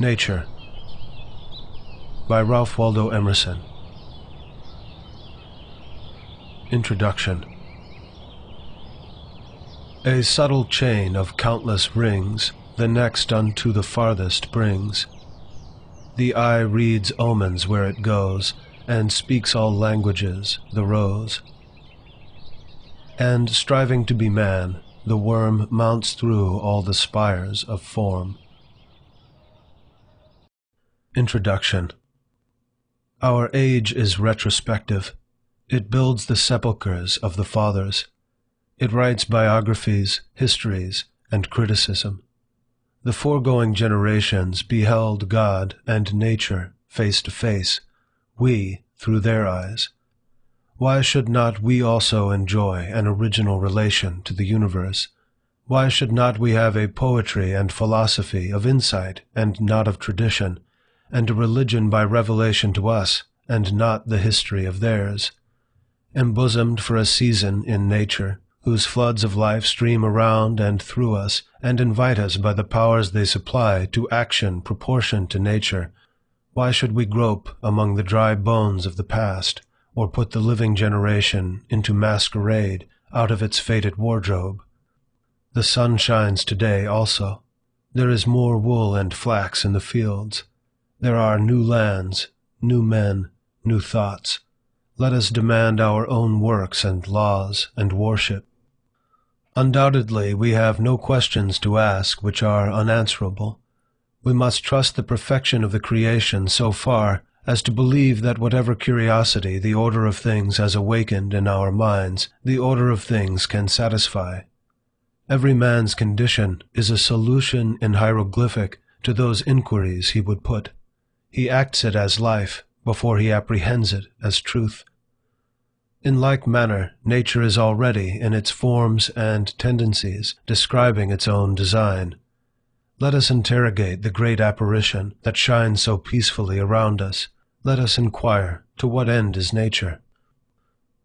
Nature by Ralph Waldo Emerson. Introduction. A subtle chain of countless rings the next unto the farthest brings. The eye reads omens where it goes, and speaks all languages, the rose. And striving to be man, the worm mounts through all the spires of form. Introduction. Our age is retrospective. It builds the sepulchres of the fathers. It writes biographies, histories, and criticism. The foregoing generations beheld God and nature face to face, we through their eyes. Why should not we also enjoy an original relation to the universe? Why should not we have a poetry and philosophy of insight and not of tradition, and a religion by revelation to us, and not the history of theirs? Embosomed for a season in nature, whose floods of life stream around and through us, and invite us by the powers they supply to action proportioned to nature, why should we grope among the dry bones of the past, or put the living generation into masquerade out of its faded wardrobe? The sun shines today also. There is more wool and flax in the fields. There are new lands, new men, new thoughts. Let us demand our own works and laws and worship. Undoubtedly, we have no questions to ask which are unanswerable. We must trust the perfection of the creation so far as to believe that whatever curiosity the order of things has awakened in our minds, the order of things can satisfy. Every man's condition is a solution in hieroglyphic to those inquiries he would put. He acts it as life before he apprehends it as truth. In like manner, nature is already, in its forms and tendencies, describing its own design. Let us interrogate the great apparition that shines so peacefully around us. Let us inquire, to what end is nature?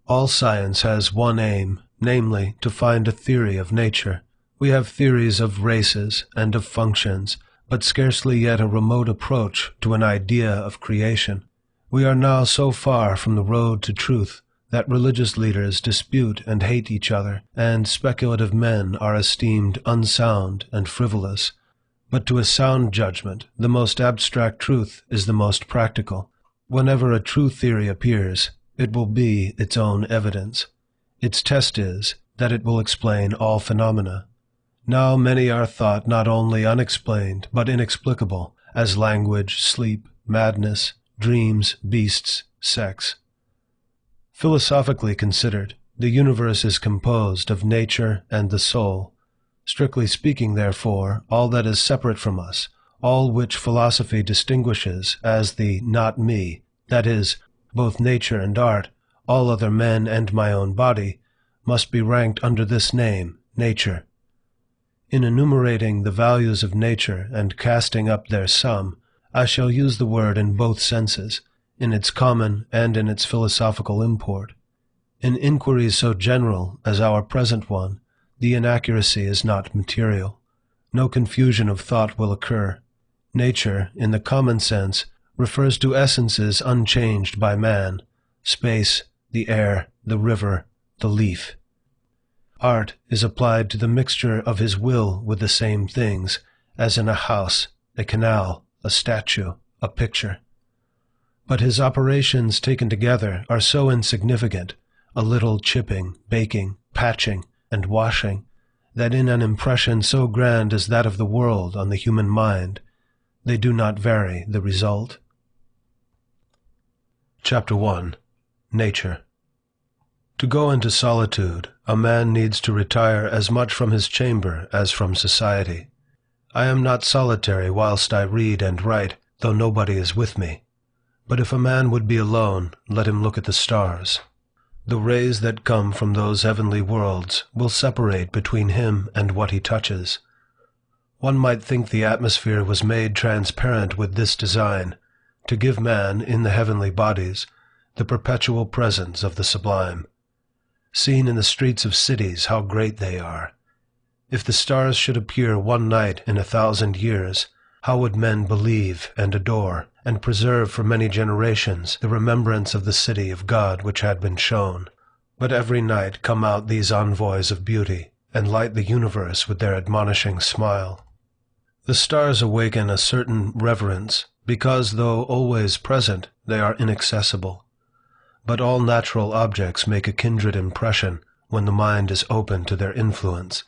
All science has one aim, namely, to find a theory of nature. We have theories of races and of functions, but scarcely yet a remote approach to an idea of creation. We are now so far from the road to truth that religious leaders dispute and hate each other, and speculative men are esteemed unsound and frivolous. But to a sound judgment, the most abstract truth is the most practical. Whenever a true theory appears, it will be its own evidence. Its test is that it will explain all phenomena. Now many are thought not only unexplained, but inexplicable, as language, sleep, madness, dreams, beasts, sex. Philosophically considered, the universe is composed of nature and the soul. Strictly speaking, therefore, all that is separate from us, all which philosophy distinguishes as the not me, that is, both nature and art, all other men and my own body, must be ranked under this name, nature. In enumerating the values of nature and casting up their sum, I shall use the word in both senses, in its common and in its philosophical import. In inquiries so general as our present one, the inaccuracy is not material. No confusion of thought will occur. Nature, in the common sense, refers to essences unchanged by man: space, the air, the river, the leaf. Art is applied to the mixture of his will with the same things, as in a house, a canal, a statue, a picture. But his operations taken together are so insignificant, a little chipping, baking, patching, and washing, that in an impression so grand as that of the world on the human mind, they do not vary the result. Chapter 1. Nature. To go into solitude, a man needs to retire as much from his chamber as from society. I am not solitary whilst I read and write, though nobody is with me. But if a man would be alone, let him look at the stars. The rays that come from those heavenly worlds will separate between him and what he touches. One might think the atmosphere was made transparent with this design, to give man, in the heavenly bodies, the perpetual presence of the sublime. Seen in the streets of cities, how great they are! If the stars should appear one night in 1,000 years, how would men believe and adore, and preserve for many generations the remembrance of the city of God which had been shown? But every night come out these envoys of beauty, and light the universe with their admonishing smile. The stars awaken a certain reverence, because though always present, they are inaccessible. But all natural objects make a kindred impression when the mind is open to their influence.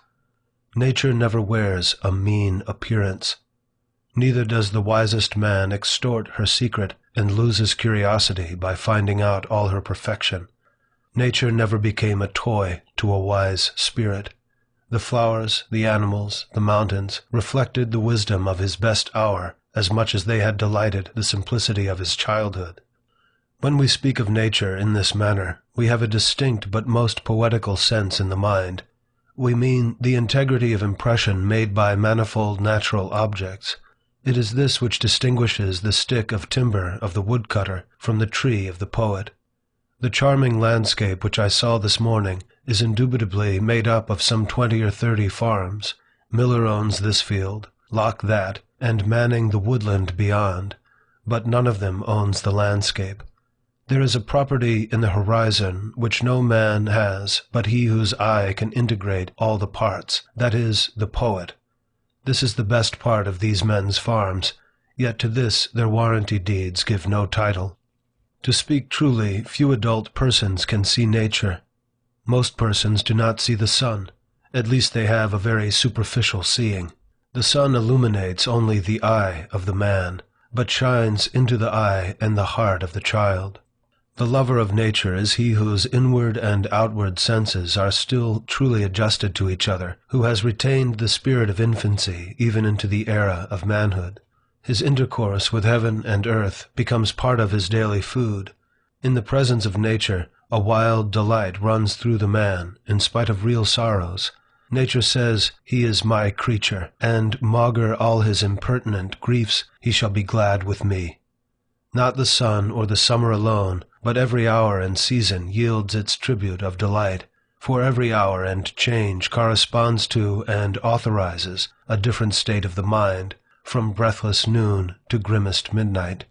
Nature never wears a mean appearance. Neither does the wisest man extort her secret and lose his curiosity by finding out all her perfection. Nature never became a toy to a wise spirit. The flowers, the animals, the mountains reflected the wisdom of his best hour as much as they had delighted the simplicity of his childhood. When we speak of nature in this manner, we have a distinct but most poetical sense in the mind. We mean the integrity of impression made by manifold natural objects. It is this which distinguishes the stick of timber of the woodcutter from the tree of the poet. The charming landscape which I saw this morning is indubitably made up of some 20 or 30 farms. Miller owns this field, Locke that, and Manning the woodland beyond, but none of them owns the landscape. There is a property in the horizon which no man has but he whose eye can integrate all the parts, that is, the poet. This is the best part of these men's farms, yet to this their warranty deeds give no title. To speak truly, few adult persons can see nature. Most persons do not see the sun. At least they have a very superficial seeing. The sun illuminates only the eye of the man, but shines into the eye and the heart of the child. The lover of nature is he whose inward and outward senses are still truly adjusted to each other, who has retained the spirit of infancy even into the era of manhood. His intercourse with heaven and earth becomes part of his daily food. In the presence of nature, a wild delight runs through the man, in spite of real sorrows. Nature says, "He is my creature, and maugre all his impertinent griefs, he shall be glad with me." Not the sun or the summer alone, but every hour and season yields its tribute of delight, for every hour and change corresponds to and authorizes a different state of the mind, from breathless noon to grimmest midnight.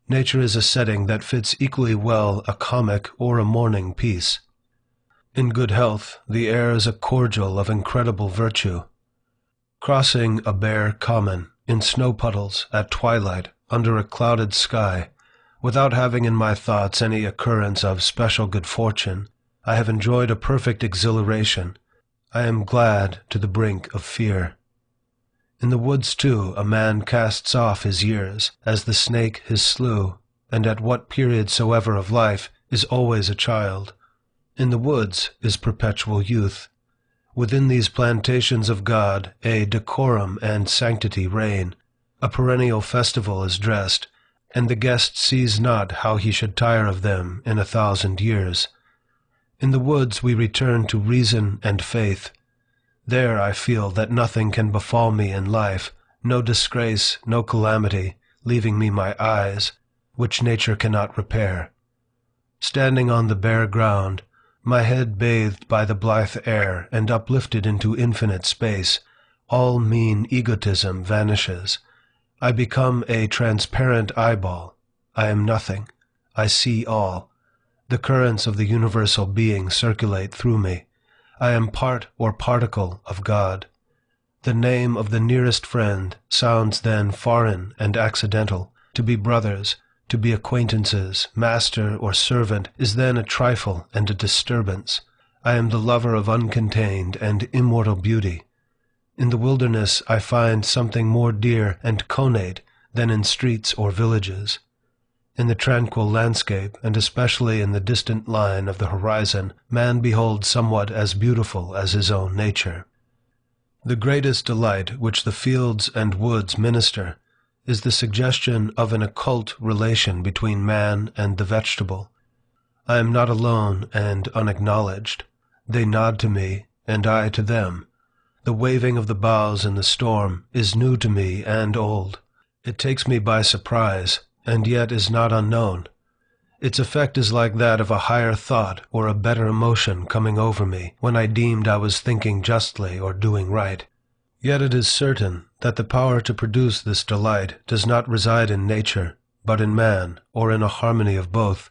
Nature is a setting that fits equally well a comic or a mourning piece. In good health, the air is a cordial of incredible virtue. Crossing a bare common, in snow puddles, at twilight, under a clouded sky, without having in my thoughts any occurrence of special good fortune, I have enjoyed a perfect exhilaration. I am glad to the brink of fear. In the woods, too, a man casts off his years, as the snake his slough, and at what period soever of life is always a child. In the woods is perpetual youth. Within these plantations of God a decorum and sanctity reign. A perennial festival is dressed, and the guest sees not how he should tire of them in 1,000 years. In the woods we return to reason and faith. There I feel that nothing can befall me in life, no disgrace, no calamity, leaving me my eyes, which nature cannot repair. Standing on the bare ground, my head bathed by the blithe air and uplifted into infinite space, all mean egotism vanishes. I become a transparent eyeball. I am nothing. I see all. The currents of the universal being circulate through me. I am part or particle of God. The name of the nearest friend sounds then foreign and accidental. To be brothers, to be acquaintances, master or servant, is then a trifle and a disturbance. I am the lover of uncontained and immortal beauty. In the wilderness I find something more dear and connate than in streets or villages. In the tranquil landscape, and especially in the distant line of the horizon, man beholds somewhat as beautiful as his own nature. The greatest delight which the fields and woods minister is the suggestion of an occult relation between man and the vegetable. I am not alone and unacknowledged. They nod to me, and I to them. The waving of the boughs in the storm is new to me and old. It takes me by surprise, and yet is not unknown. Its effect is like that of a higher thought or a better emotion coming over me when I deemed I was thinking justly or doing right. Yet it is certain that the power to produce this delight does not reside in nature, but in man, or in a harmony of both.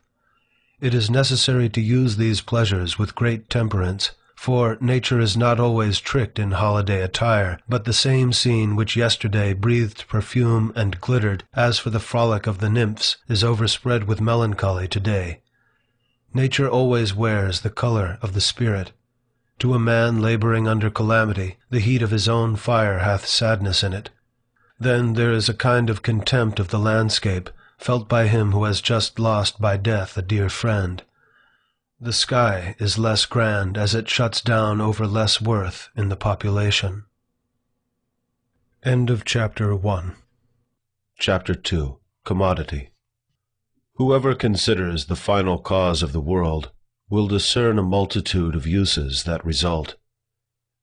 It is necessary to use these pleasures with great temperance, for nature is not always tricked in holiday attire, but the same scene which yesterday breathed perfume and glittered as for the frolic of the nymphs is overspread with melancholy today. Nature always wears the color of the spirit. To a man laboring under calamity, the heat of his own fire hath sadness in it. Then there is a kind of contempt of the landscape, felt by him who has just lost by death a dear friend. The sky is less grand as it shuts down over less worth in the population. End of Chapter 1. Chapter 2. Commodity. Whoever considers the final cause of the world will discern a multitude of uses that result.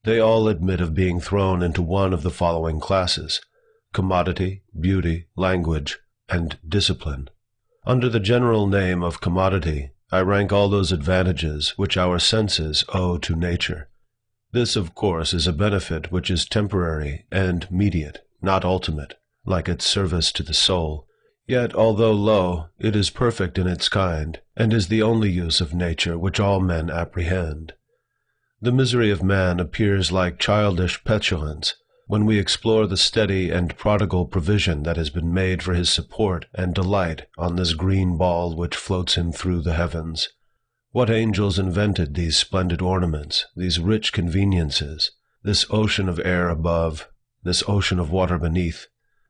They all admit of being thrown into one of the following classes: commodity, beauty, language, and discipline. Under the general name of commodity, I rank all those advantages which our senses owe to nature. This, of course, is a benefit which is temporary and mediate, not ultimate, like its service to the soul. Yet, although low, it is perfect in its kind, and is the only use of nature which all men apprehend. The misery of man appears like childish petulance when we explore the steady and prodigal provision that has been made for his support and delight on this green ball which floats him through the heavens. What angels invented these splendid ornaments, these rich conveniences, this ocean of air above, this ocean of water beneath,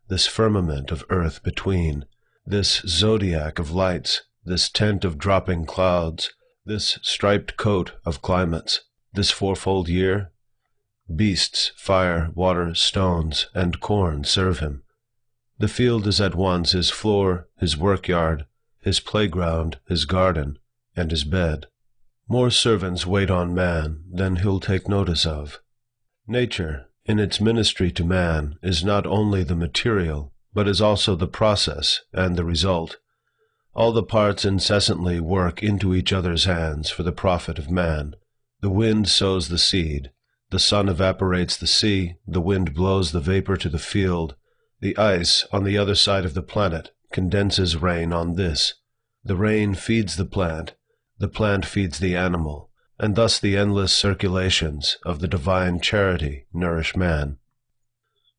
this firmament of earth between, this zodiac of lights, this tent of dropping clouds, this striped coat of climates, this fourfold year? Beasts, fire, water, stones, and corn serve him. The field is at once his floor, his workyard, his playground, his garden, and his bed. More servants wait on man than he'll take notice of. Nature, in its ministry to man, is not only the material, but is also the process and the result. All the parts incessantly work into each other's hands for the profit of man. The wind sows the seed. The sun evaporates the sea, the wind blows the vapor to the field, the ice on the other side of the planet condenses rain on this. The rain feeds the plant feeds the animal, and thus the endless circulations of the divine charity nourish man.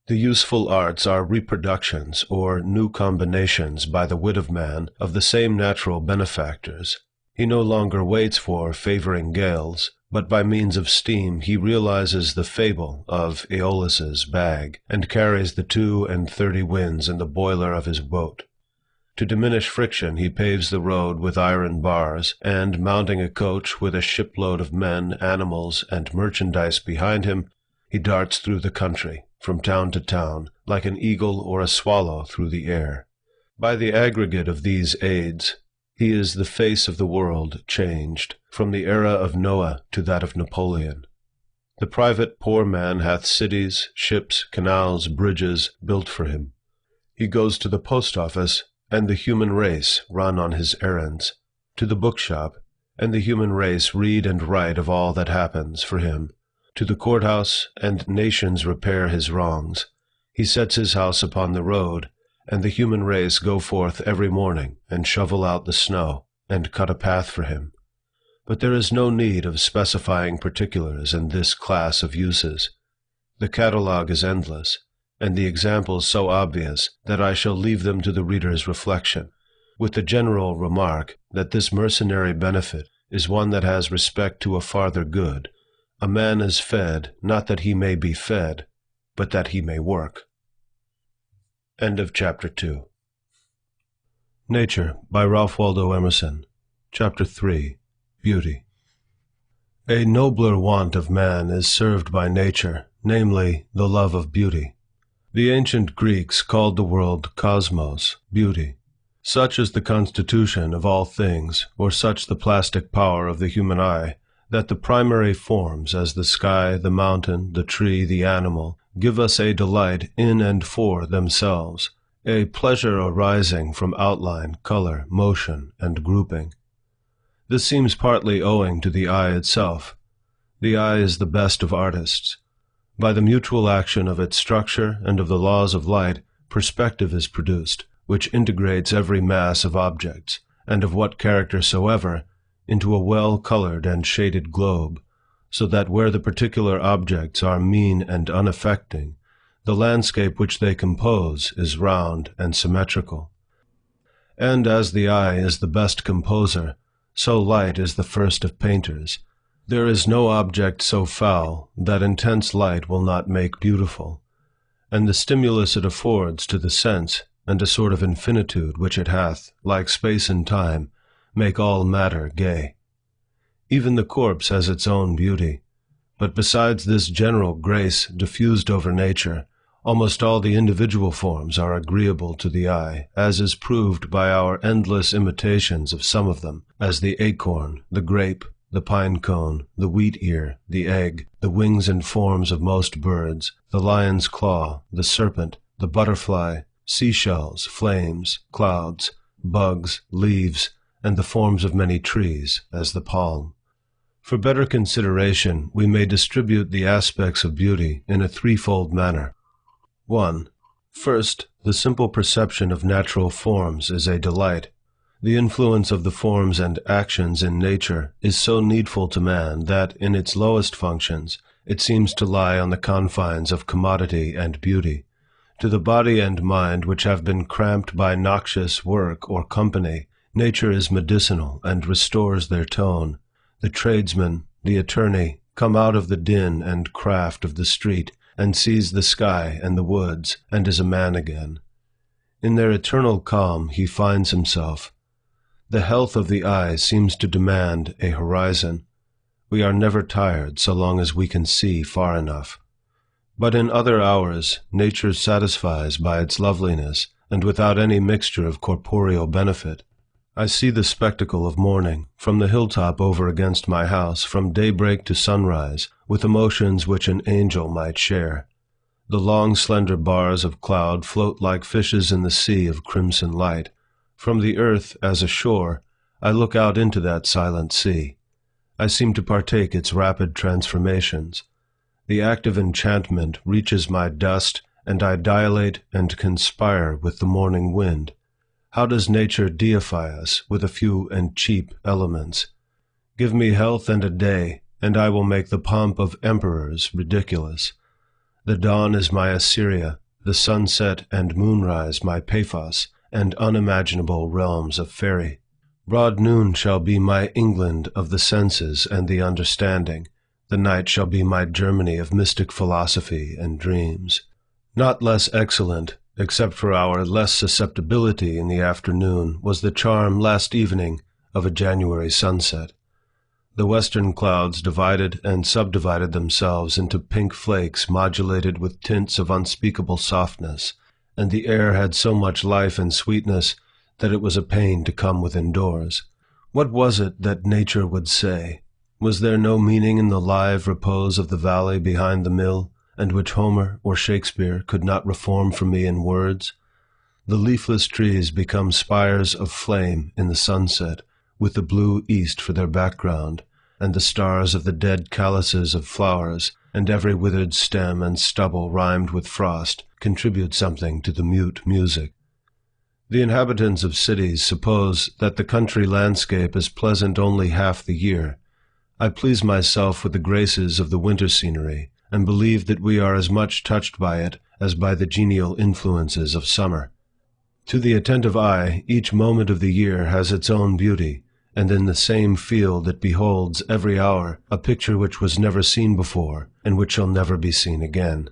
The useful arts are reproductions or new combinations by the wit of man of the same natural benefactors. He no longer waits for favoring gales, but by means of steam he realizes the fable of Aeolus's bag, and carries the 32 winds in the boiler of his boat. To diminish friction he paves the road with iron bars, and mounting a coach with a shipload of men, animals, and merchandise behind him, he darts through the country, from town to town, like an eagle or a swallow through the air. By the aggregate of these aids, he is the face of the world changed, from the era of Noah to that of Napoleon. The private poor man hath cities, ships, canals, bridges built for him. He goes to the post office, and the human race run on his errands, to the bookshop, and the human race read and write of all that happens for him, to the courthouse, and nations repair his wrongs. He sets his house upon the road, and the human race go forth every morning, and shovel out the snow, and cut a path for him. But there is no need of specifying particulars in this class of uses. The catalogue is endless, and the examples so obvious that I shall leave them to the reader's reflection, with the general remark that this mercenary benefit is one that has respect to a farther good. A man is fed, not that he may be fed, but that he may work. End of Chapter 2. Nature, by Ralph Waldo Emerson. Chapter 3. Beauty. A nobler want of man is served by nature, namely, the love of beauty. The ancient Greeks called the world cosmos, beauty. Such is the constitution of all things, or such the plastic power of the human eye, that the primary forms, as the sky, the mountain, the tree, the animal, give us a delight in and for themselves, a pleasure arising from outline, color, motion, and grouping. This seems partly owing to the eye itself. The eye is the best of artists. By the mutual action of its structure and of the laws of light, perspective is produced, which integrates every mass of objects, and of what character soever, into a well-colored and shaded globe, so that where the particular objects are mean and unaffecting, the landscape which they compose is round and symmetrical. And as the eye is the best composer, so light is the first of painters. There is no object so foul that intense light will not make beautiful, and the stimulus it affords to the sense, and a sort of infinitude which it hath, like space and time, make all matter gay. Even the corpse has its own beauty, but besides this general grace diffused over nature, almost all the individual forms are agreeable to the eye, as is proved by our endless imitations of some of them, as the acorn, the grape, the pine cone, the wheat ear, the egg, the wings and forms of most birds, the lion's claw, the serpent, the butterfly, seashells, flames, clouds, bugs, leaves, and the forms of many trees, as the palm. For better consideration, we may distribute the aspects of beauty in a threefold manner. 1. First, the simple perception of natural forms is a delight. The influence of the forms and actions in nature is so needful to man that, in its lowest functions, it seems to lie on the confines of commodity and beauty. To the body and mind which have been cramped by noxious work or company, nature is medicinal and restores their tone. The tradesman, the attorney, come out of the din and craft of the street, and sees the sky and the woods, and is a man again. In their eternal calm he finds himself. The health of the eye seems to demand a horizon. We are never tired so long as we can see far enough. But in other hours, nature satisfies by its loveliness, and without any mixture of corporeal benefit. I see the spectacle of morning, from the hilltop over against my house, from daybreak to sunrise, with emotions which an angel might share. The long slender bars of cloud float like fishes in the sea of crimson light. From the earth, as a shore, I look out into that silent sea. I seem to partake its rapid transformations. The act of enchantment reaches my dust, and I dilate and conspire with the morning wind. How does nature deify us with a few and cheap elements? Give me health and a day, and I will make the pomp of emperors ridiculous. The dawn is my Assyria, the sunset and moonrise my Paphos, and unimaginable realms of fairy. Broad noon shall be my England of the senses and the understanding. The night shall be my Germany of mystic philosophy and dreams. Not less excellent, except for our less susceptibility in the afternoon, was the charm last evening of a January sunset. The western clouds divided and subdivided themselves into pink flakes modulated with tints of unspeakable softness, and the air had so much life and sweetness that it was a pain to come within doors. What was it that nature would say? Was there no meaning in the live repose of the valley behind the mill, and which Homer or Shakespeare could not reform for me in words? The leafless trees become spires of flame in the sunset, with the blue east for their background, and the stars of the dead calices of flowers, and every withered stem and stubble rimed with frost, contribute something to the mute music. The inhabitants of cities suppose that the country landscape is pleasant only half the year. I please myself with the graces of the winter scenery, and believe that we are as much touched by it as by the genial influences of summer. To the attentive eye, each moment of the year has its own beauty, and in the same field it beholds every hour a picture which was never seen before, and which shall never be seen again.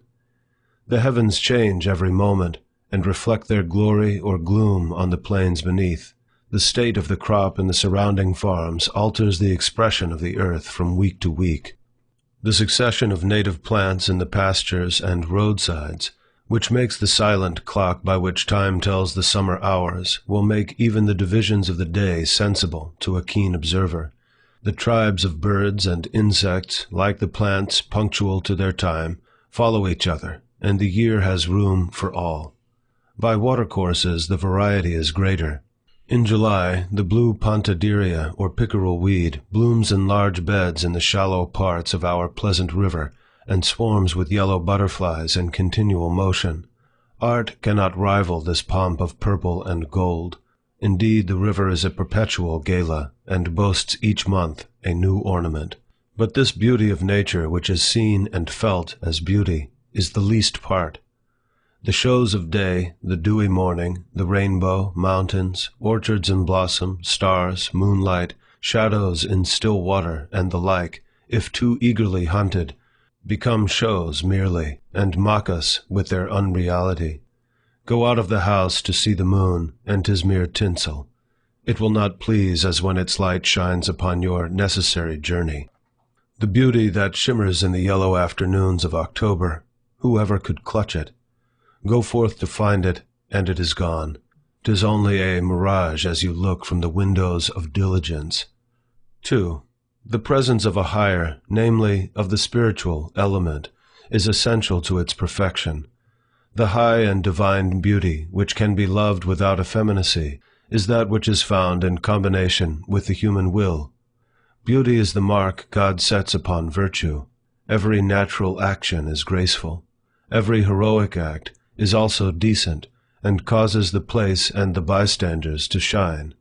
The heavens change every moment, and reflect their glory or gloom on the plains beneath. The state of the crop in the surrounding farms alters the expression of the earth from week to week. The succession of native plants in the pastures and roadsides, which makes the silent clock by which time tells the summer hours, will make even the divisions of the day sensible to a keen observer. The tribes of birds and insects, like the plants punctual to their time, follow each other, and the year has room for all. By watercourses the variety is greater. In July, the blue pontederia or pickerel weed blooms in large beds in the shallow parts of our pleasant river, and swarms with yellow butterflies in continual motion. Art cannot rival this pomp of purple and gold. Indeed, the river is a perpetual gala, and boasts each month a new ornament. But this beauty of nature which is seen and felt as beauty is the least part. The shows of day, the dewy morning, the rainbow, mountains, orchards in blossom, stars, moonlight, shadows in still water, and the like, if too eagerly hunted, become shows merely, and mock us with their unreality. Go out of the house to see the moon, and 'tis mere tinsel. It will not please as when its light shines upon your necessary journey. The beauty that shimmers in the yellow afternoons of October, whoever could clutch it? Go forth to find it, and it is gone. 'Tis only a mirage as you look from the windows of diligence. 2. The presence of a higher, namely, of the spiritual element, is essential to its perfection. The high and divine beauty, which can be loved without effeminacy, is that which is found in combination with the human will. Beauty is the mark God sets upon virtue. Every natural action is graceful. Every heroic act is also decent, and causes the place and the bystanders to shine.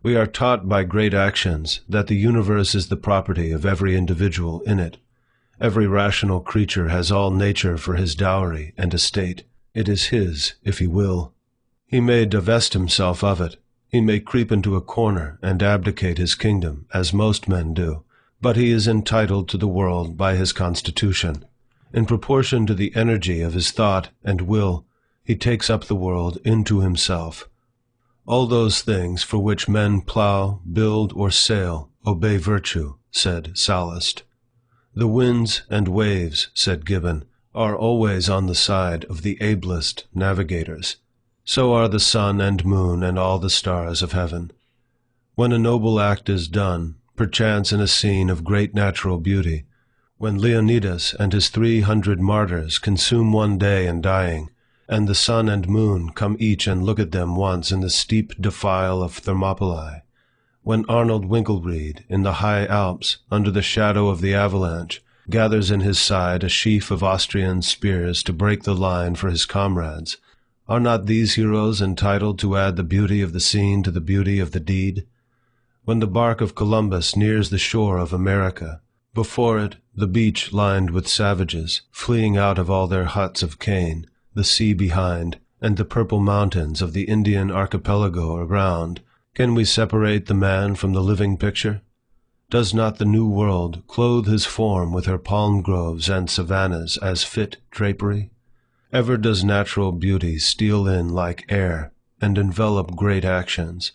We are taught by great actions that the universe is the property of every individual in it. Every rational creature has all nature for his dowry and estate. It is his, if he will. He may divest himself of it. He may creep into a corner and abdicate his kingdom, as most men do, but he is entitled to the world by his constitution. In proportion to the energy of his thought and will, he takes up the world into himself. All those things for which men plow, build, or sail obey virtue, said Sallust. The winds and waves, said Gibbon, are always on the side of the ablest navigators. So are the sun and moon and all the stars of heaven. When a noble act is done, perchance in a scene of great natural beauty, when Leonidas and his 300 martyrs consume one day in dying, and the sun and moon come each and look at them once in the steep defile of Thermopylae, when Arnold Winkelried, in the high Alps, under the shadow of the avalanche, gathers in his side a sheaf of Austrian spears to break the line for his comrades, are not these heroes entitled to add the beauty of the scene to the beauty of the deed? When the bark of Columbus nears the shore of America, before it the beach lined with savages, fleeing out of all their huts of cane, the sea behind, and the purple mountains of the Indian archipelago around, can we separate the man from the living picture? Does not the New World clothe his form with her palm groves and savannas as fit drapery? Ever does natural beauty steal in like air, and envelop great actions.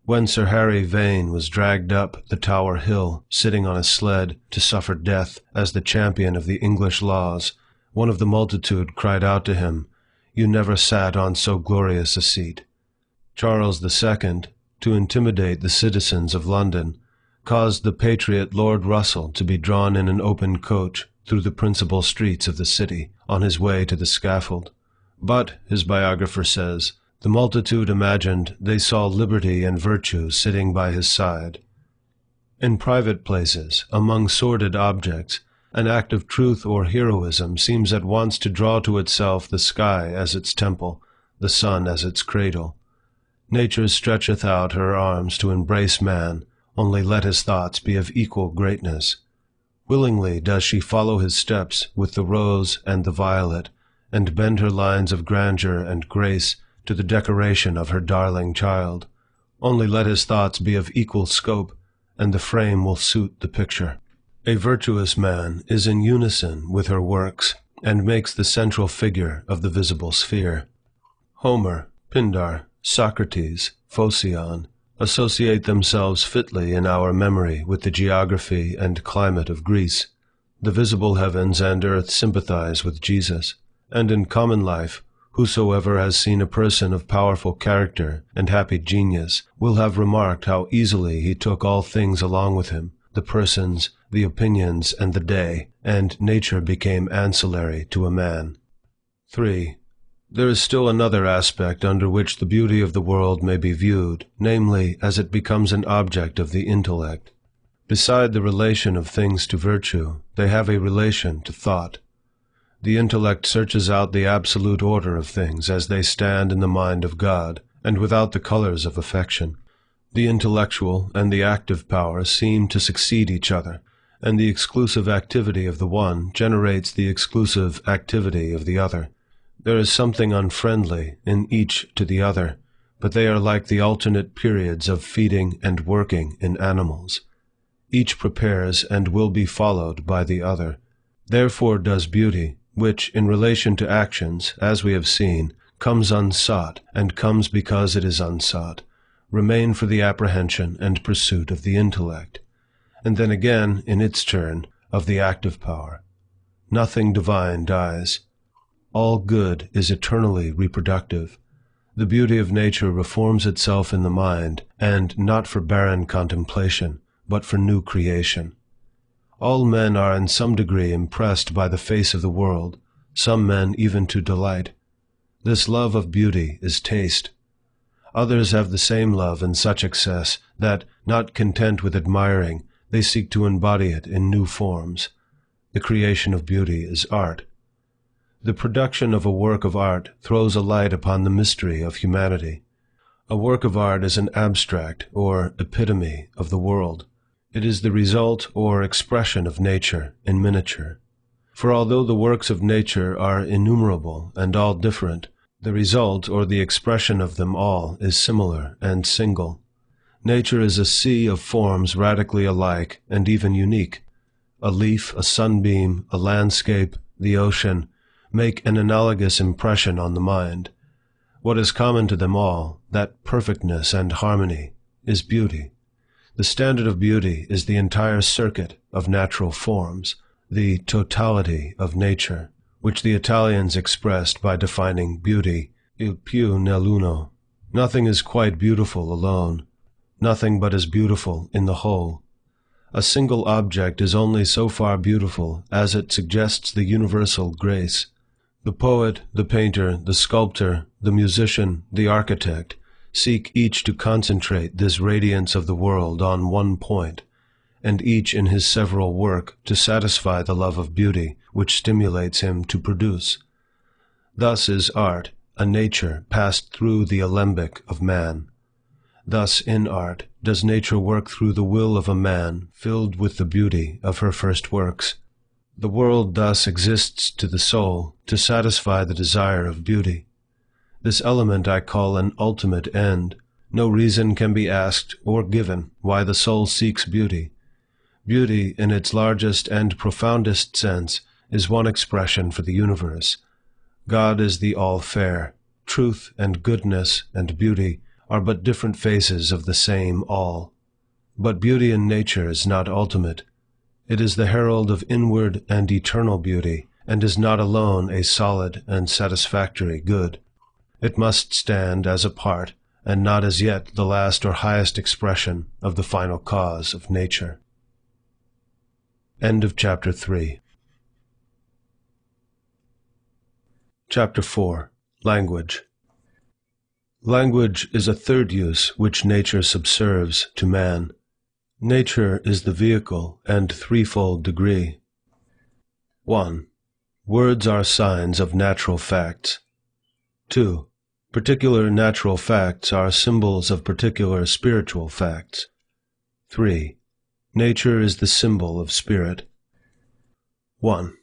When Sir Harry Vane was dragged up the Tower Hill, sitting on a sled, to suffer death as the champion of the English laws, one of the multitude cried out to him, "You never sat on so glorious a seat." Charles II, to intimidate the citizens of London, caused the patriot Lord Russell to be drawn in an open coach through the principal streets of the city, on his way to the scaffold. But, his biographer says, the multitude imagined they saw liberty and virtue sitting by his side. In private places, among sordid objects, an act of truth or heroism seems at once to draw to itself the sky as its temple, the sun as its cradle. Nature stretcheth out her arms to embrace man, only let his thoughts be of equal greatness. Willingly does she follow his steps with the rose and the violet, and bend her lines of grandeur and grace to the decoration of her darling child. Only let his thoughts be of equal scope, and the frame will suit the picture. A virtuous man is in unison with her works, and makes the central figure of the visible sphere. Homer, Pindar, Socrates, Phocion, associate themselves fitly in our memory with the geography and climate of Greece. The visible heavens and earth sympathize with Jesus, and in common life, whosoever has seen a person of powerful character and happy genius will have remarked how easily he took all things along with him, the persons, the opinions, and the day, and nature became ancillary to a man. 3. There is still another aspect under which the beauty of the world may be viewed, namely, as it becomes an object of the intellect. Beside the relation of things to virtue, they have a relation to thought. The intellect searches out the absolute order of things as they stand in the mind of God, and without the colors of affection. The intellectual and the active power seem to succeed each other, and the exclusive activity of the one generates the exclusive activity of the other. There is something unfriendly in each to the other, but they are like the alternate periods of feeding and working in animals. Each prepares and will be followed by the other. Therefore does beauty, which, in relation to actions, as we have seen, comes unsought, and comes because it is unsought, remain for the apprehension and pursuit of the intellect, and then again, in its turn, of the active power. Nothing divine dies. All good is eternally reproductive. The beauty of nature reforms itself in the mind, and not for barren contemplation, but for new creation. All men are in some degree impressed by the face of the world, some men even to delight. This love of beauty is taste. Others have the same love in such excess that, not content with admiring, they seek to embody it in new forms. The creation of beauty is art. The production of a work of art throws a light upon the mystery of humanity. A work of art is an abstract or epitome of the world. It is the result or expression of nature in miniature. For although the works of nature are innumerable and all different, the result or the expression of them all is similar and single. Nature is a sea of forms radically alike and even unique. A leaf, a sunbeam, a landscape, the ocean, make an analogous impression on the mind. What is common to them all, that perfectness and harmony, is beauty. The standard of beauty is the entire circuit of natural forms, the totality of nature, which the Italians expressed by defining beauty, il più nell'uno. Nothing is quite beautiful alone. Nothing but is beautiful in the whole. A single object is only so far beautiful as it suggests the universal grace. The poet, the painter, the sculptor, the musician, the architect, seek each to concentrate this radiance of the world on one point, and each in his several work to satisfy the love of beauty which stimulates him to produce. Thus is art, a nature passed through the alembic of man. Thus in art does nature work through the will of a man filled with the beauty of her first works. The world thus exists to the soul to satisfy the desire of beauty. This element I call an ultimate end. No reason can be asked or given why the soul seeks beauty. Beauty, in its largest and profoundest sense, is one expression for the universe. God is the all-fair. Truth and goodness and beauty are but different faces of the same all. But beauty in nature is not ultimate. It is the herald of inward and eternal beauty, and is not alone a solid and satisfactory good. It must stand as a part, and not as yet the last or highest expression of the final cause of nature. End of Chapter 3. Chapter 4. Language. Language is a third use which nature subserves to man. Nature is the vehicle and threefold degree. 1. Words are signs of natural facts. 2. Particular natural facts are symbols of particular spiritual facts. 3. Nature is the symbol of spirit. 1.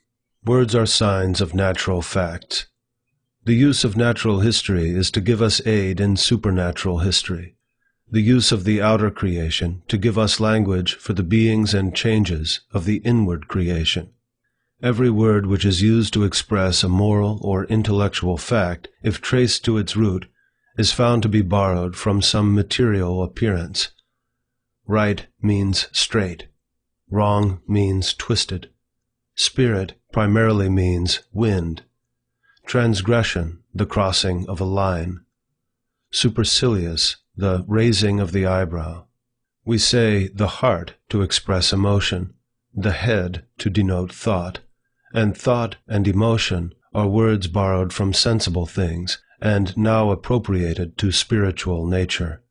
Words are signs of natural facts. The use of natural history is to give us aid in supernatural history. The use of the outer creation to give us language for the beings and changes of the inward creation. Every word which is used to express a moral or intellectual fact, if traced to its root, is found to be borrowed from some material appearance. Right means straight. Wrong means twisted. Spirit primarily means wind. Transgression, the crossing of a line. Supercilious, the raising of the eyebrow. We say the heart to express emotion, the head to denote thought, and thought and emotion are words borrowed from sensible things, and now appropriated to spiritual nature.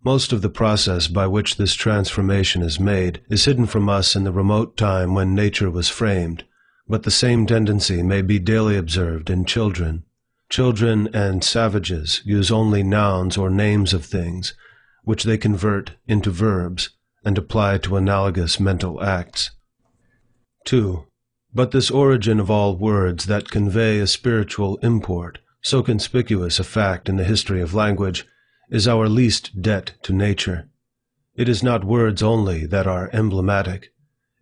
Most of the process by which this transformation is made is hidden from us in the remote time when nature was framed, but the same tendency may be daily observed in children. Children and savages use only nouns or names of things, which they convert into verbs and apply to analogous mental acts. 2. But this origin of all words that convey a spiritual import, so conspicuous a fact in the history of language, is our least debt to nature. It is not words only that are emblematic.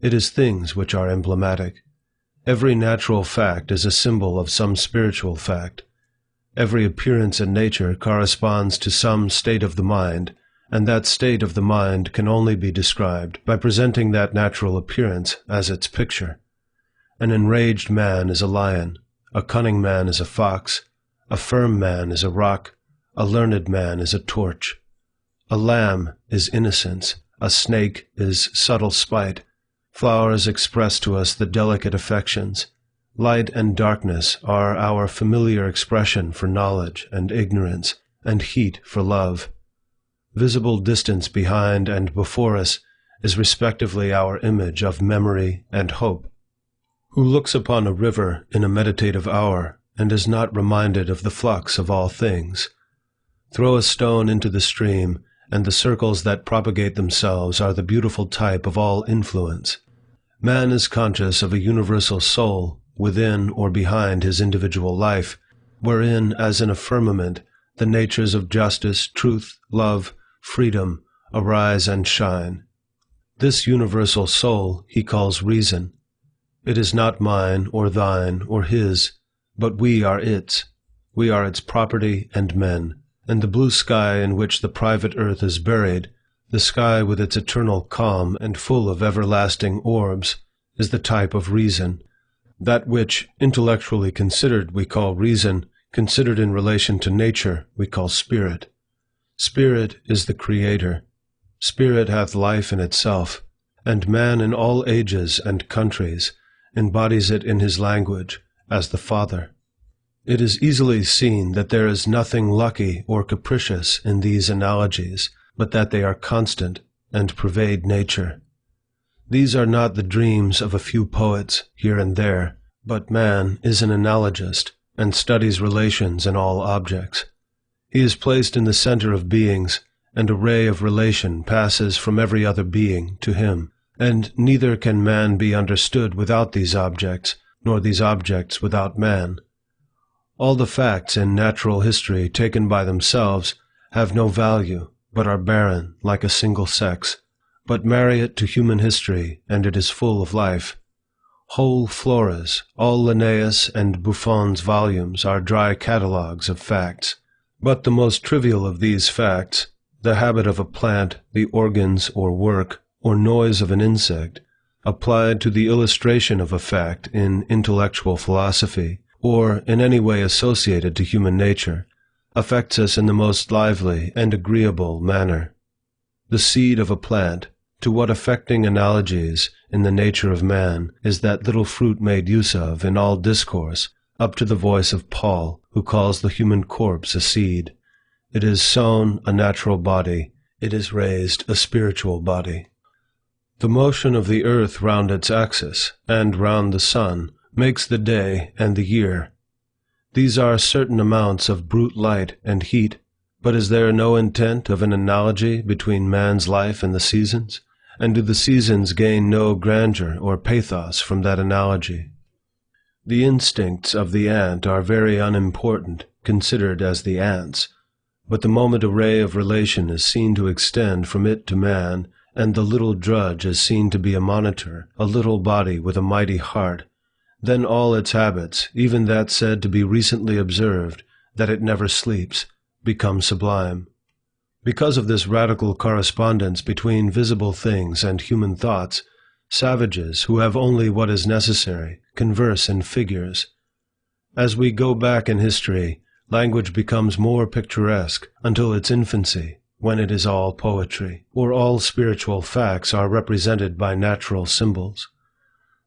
It is things which are emblematic. Every natural fact is a symbol of some spiritual fact. Every appearance in nature corresponds to some state of the mind, and that state of the mind can only be described by presenting that natural appearance as its picture. An enraged man is a lion, a cunning man is a fox, a firm man is a rock, a learned man is a torch. A lamb is innocence, a snake is subtle spite. Flowers express to us the delicate affections. Light and darkness are our familiar expression for knowledge and ignorance, and heat for love. Visible distance behind and before us is respectively our image of memory and hope. Who looks upon a river in a meditative hour, and is not reminded of the flux of all things? Throw a stone into the stream, and the circles that propagate themselves are the beautiful type of all influence. Man is conscious of a universal soul within or behind his individual life, wherein, as in a firmament, the natures of justice, truth, love, freedom arise and shine. This universal soul he calls reason. It is not mine or thine or his, but we are its. We are its property and men. And the blue sky in which the private earth is buried, the sky with its eternal calm and full of everlasting orbs, is the type of reason. That which, intellectually considered, we call reason, considered in relation to nature, we call spirit. Spirit is the creator. Spirit hath life in itself, and man in all ages and countries embodies it in his language as the Father. It is easily seen that there is nothing lucky or capricious in these analogies, but that they are constant and pervade nature. These are not the dreams of a few poets here and there, but man is an analogist and studies relations in all objects. He is placed in the center of beings, and a ray of relation passes from every other being to him, and neither can man be understood without these objects, nor these objects without man. All the facts in natural history taken by themselves have no value, but are barren, like a single sex. But marry it to human history, and it is full of life. Whole floras, all Linnaeus and Buffon's volumes are dry catalogues of facts. But the most trivial of these facts, the habit of a plant, the organs or work, or noise of an insect, applied to the illustration of a fact in intellectual philosophy, or in any way associated to human nature, affects us in the most lively and agreeable manner. The seed of a plant, to what affecting analogies in the nature of man is that little fruit made use of in all discourse, up to the voice of Paul, who calls the human corpse a seed. It is sown a natural body, it is raised a spiritual body. The motion of the earth round its axis, and round the sun, makes the day and the year. These are certain amounts of brute light and heat, but is there no intent of an analogy between man's life and the seasons? And do the seasons gain no grandeur or pathos from that analogy? The instincts of the ant are very unimportant, considered as the ant's, but the moment a ray of relation is seen to extend from it to man, and the little drudge is seen to be a monitor, a little body with a mighty heart, then all its habits, even that said to be recently observed, that it never sleeps, become sublime. Because of this radical correspondence between visible things and human thoughts, savages, who have only what is necessary, converse in figures. As we go back in history, language becomes more picturesque until its infancy, when it is all poetry, or all spiritual facts are represented by natural symbols.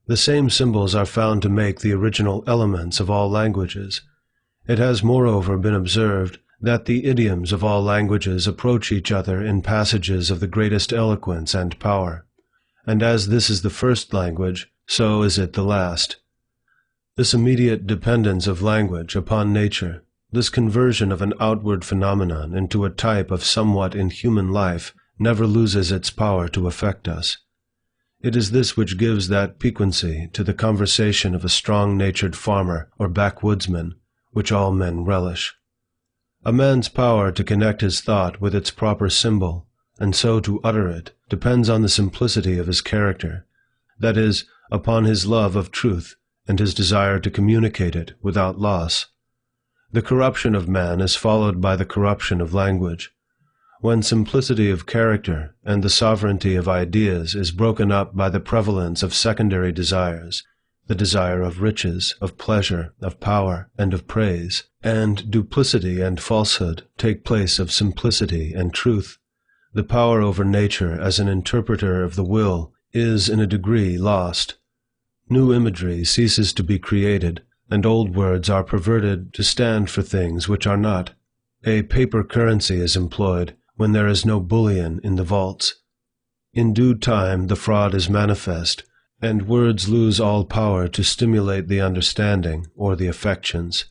The same symbols are found to make the original elements of all languages. It has moreover been observed that the idioms of all languages approach each other in passages of the greatest eloquence and power, and as this is the first language, so is it the last. This immediate dependence of language upon nature, this conversion of an outward phenomenon into a type of somewhat in human life, never loses its power to affect us. It is this which gives that piquancy to the conversation of a strong-natured farmer or backwoodsman, which all men relish. A man's power to connect his thought with its proper symbol, and so to utter it, depends on the simplicity of his character, that is, upon his love of truth and his desire to communicate it without loss. The corruption of man is followed by the corruption of language. When simplicity of character and the sovereignty of ideas is broken up by the prevalence of secondary desires, the desire of riches, of pleasure, of power, and of praise, and duplicity and falsehood take place of simplicity and truth, the power over nature as an interpreter of the will is in a degree lost. New imagery ceases to be created, and old words are perverted to stand for things which are not. A paper currency is employed when there is no bullion in the vaults. In due time the fraud is manifest, and words lose all power to stimulate the understanding or the affections.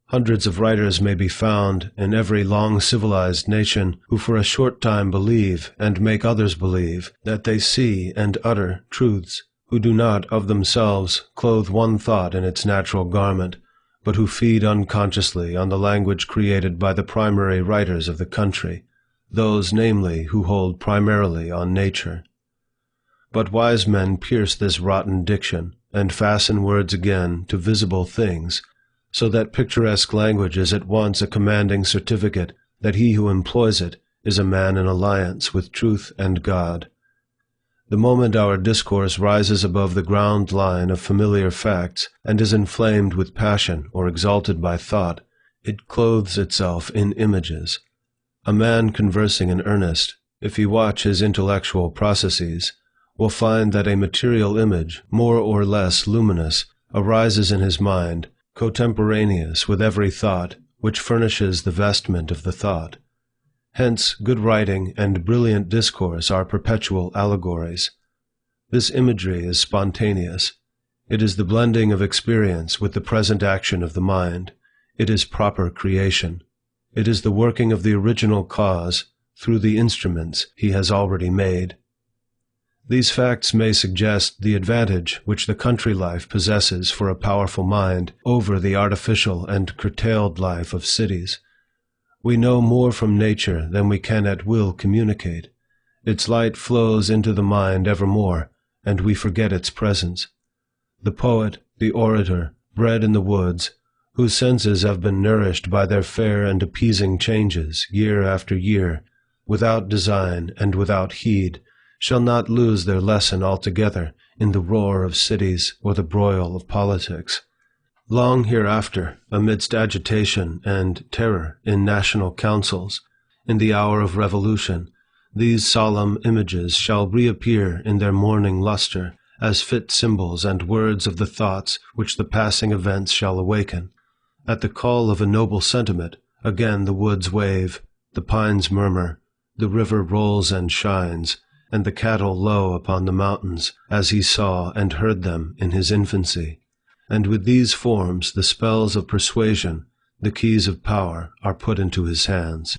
Hundreds of writers may be found in every long-civilized nation who for a short time believe and make others believe that they see and utter truths, who do not of themselves clothe one thought in its natural garment, but who feed unconsciously on the language created by the primary writers of the country, those, namely, who hold primarily on nature. But wise men pierce this rotten diction, and fasten words again to visible things, so that picturesque language is at once a commanding certificate that he who employs it is a man in alliance with truth and God. The moment our discourse rises above the ground line of familiar facts, and is inflamed with passion or exalted by thought, it clothes itself in images. A man conversing in earnest, if he watch his intellectual processes, will find that a material image, more or less luminous, arises in his mind, cotemporaneous with every thought, which furnishes the vestment of the thought. Hence, good writing and brilliant discourse are perpetual allegories. This imagery is spontaneous. It is the blending of experience with the present action of the mind. It is proper creation. It is the working of the original cause through the instruments he has already made. These facts may suggest the advantage which the country life possesses for a powerful mind over the artificial and curtailed life of cities. We know more from nature than we can at will communicate. Its light flows into the mind evermore, and we forget its presence. The poet, the orator, bred in the woods, whose senses have been nourished by their fair and appeasing changes year after year, without design and without heed, shall not lose their lesson altogether in the roar of cities or the broil of politics. Long hereafter, amidst agitation and terror in national councils, in the hour of revolution, these solemn images shall reappear in their morning luster as fit symbols and words of the thoughts which the passing events shall awaken. At the call of a noble sentiment, again the woods wave, the pines murmur, the river rolls and shines, and the cattle low upon the mountains, as he saw and heard them in his infancy. And with these forms, the spells of persuasion, the keys of power, are put into his hands.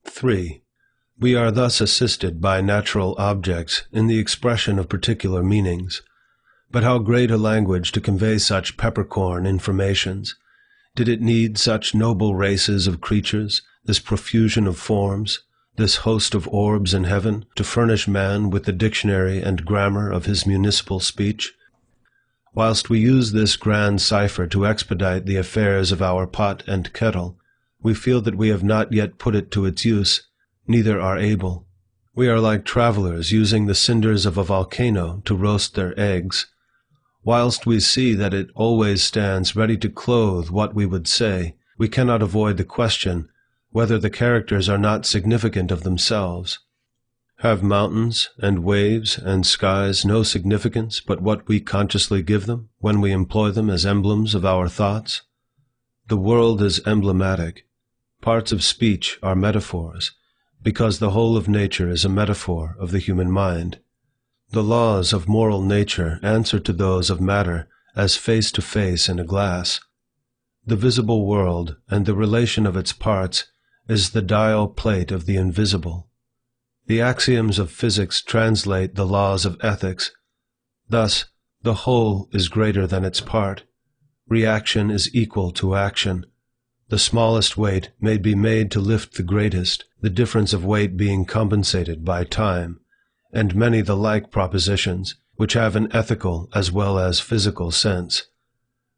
3. We are thus assisted by natural objects in the expression of particular meanings. But how great a language to convey such peppercorn informations! Did it need such noble races of creatures, this profusion of forms, this host of orbs in heaven, to furnish man with the dictionary and grammar of his municipal speech? Whilst we use this grand cipher to expedite the affairs of our pot and kettle, we feel that we have not yet put it to its use, neither are able. We are like travelers using the cinders of a volcano to roast their eggs. Whilst we see that it always stands ready to clothe what we would say, we cannot avoid the question whether the characters are not significant of themselves. Have mountains and waves and skies no significance but what we consciously give them when we employ them as emblems of our thoughts? The world is emblematic, Parts of speech are metaphors, because the whole of nature is a metaphor of the human mind. The laws of moral nature answer to those of matter as face to face in a glass. The visible world and the relation of its parts is the dial plate of the invisible. The axioms of physics translate the laws of ethics. Thus, the whole is greater than its part. Reaction is equal to action. The smallest weight may be made to lift the greatest, the difference of weight being compensated by time, and many the like propositions, which have an ethical as well as physical sense.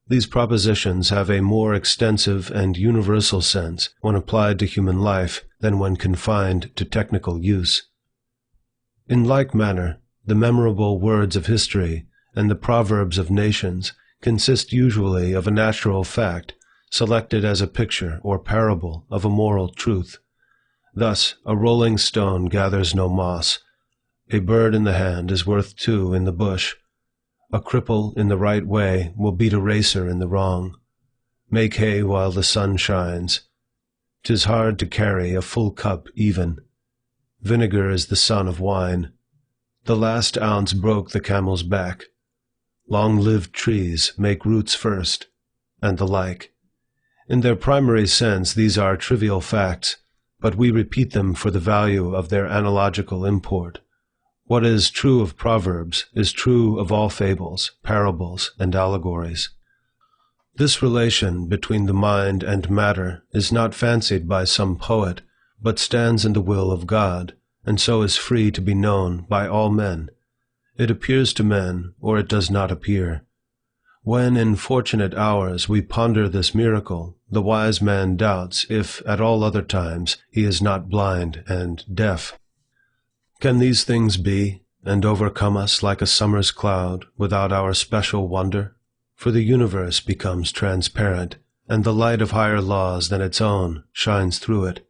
These propositions have a more extensive and universal sense when applied to human life than when confined to technical use. In like manner, the memorable words of history and the proverbs of nations consist usually of a natural fact, selected as a picture or parable of a moral truth. Thus, a rolling stone gathers no moss. A bird in the hand is worth two in the bush. A cripple in the right way will beat a racer in the wrong. Make hay while the sun shines. 'Tis hard to carry a full cup even. Vinegar is the son of wine. The last ounce broke the camel's back. Long-lived trees make roots first, and the like. In their primary sense, these are trivial facts, but we repeat them for the value of their analogical import. What is true of proverbs is true of all fables, parables, and allegories. This relation between the mind and matter is not fancied by some poet, but stands in the will of God, and so is free to be known by all men. It appears to men, or it does not appear. When in fortunate hours we ponder this miracle, the wise man doubts if at all other times he is not blind and deaf. Can these things be, and overcome us like a summer's cloud, without our special wonder? For the universe becomes transparent, and the light of higher laws than its own shines through it.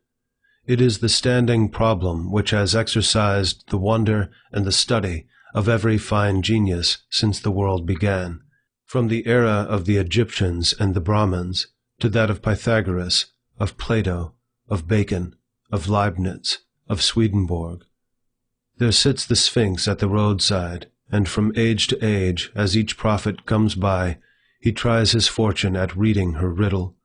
It is the standing problem which has exercised the wonder and the study of every fine genius since the world began, from the era of the Egyptians and the Brahmins to that of Pythagoras, of Plato, of Bacon, of Leibniz, of Swedenborg. There sits the Sphinx at the roadside, and from age to age, as each prophet comes by, he tries his fortune at reading her riddle.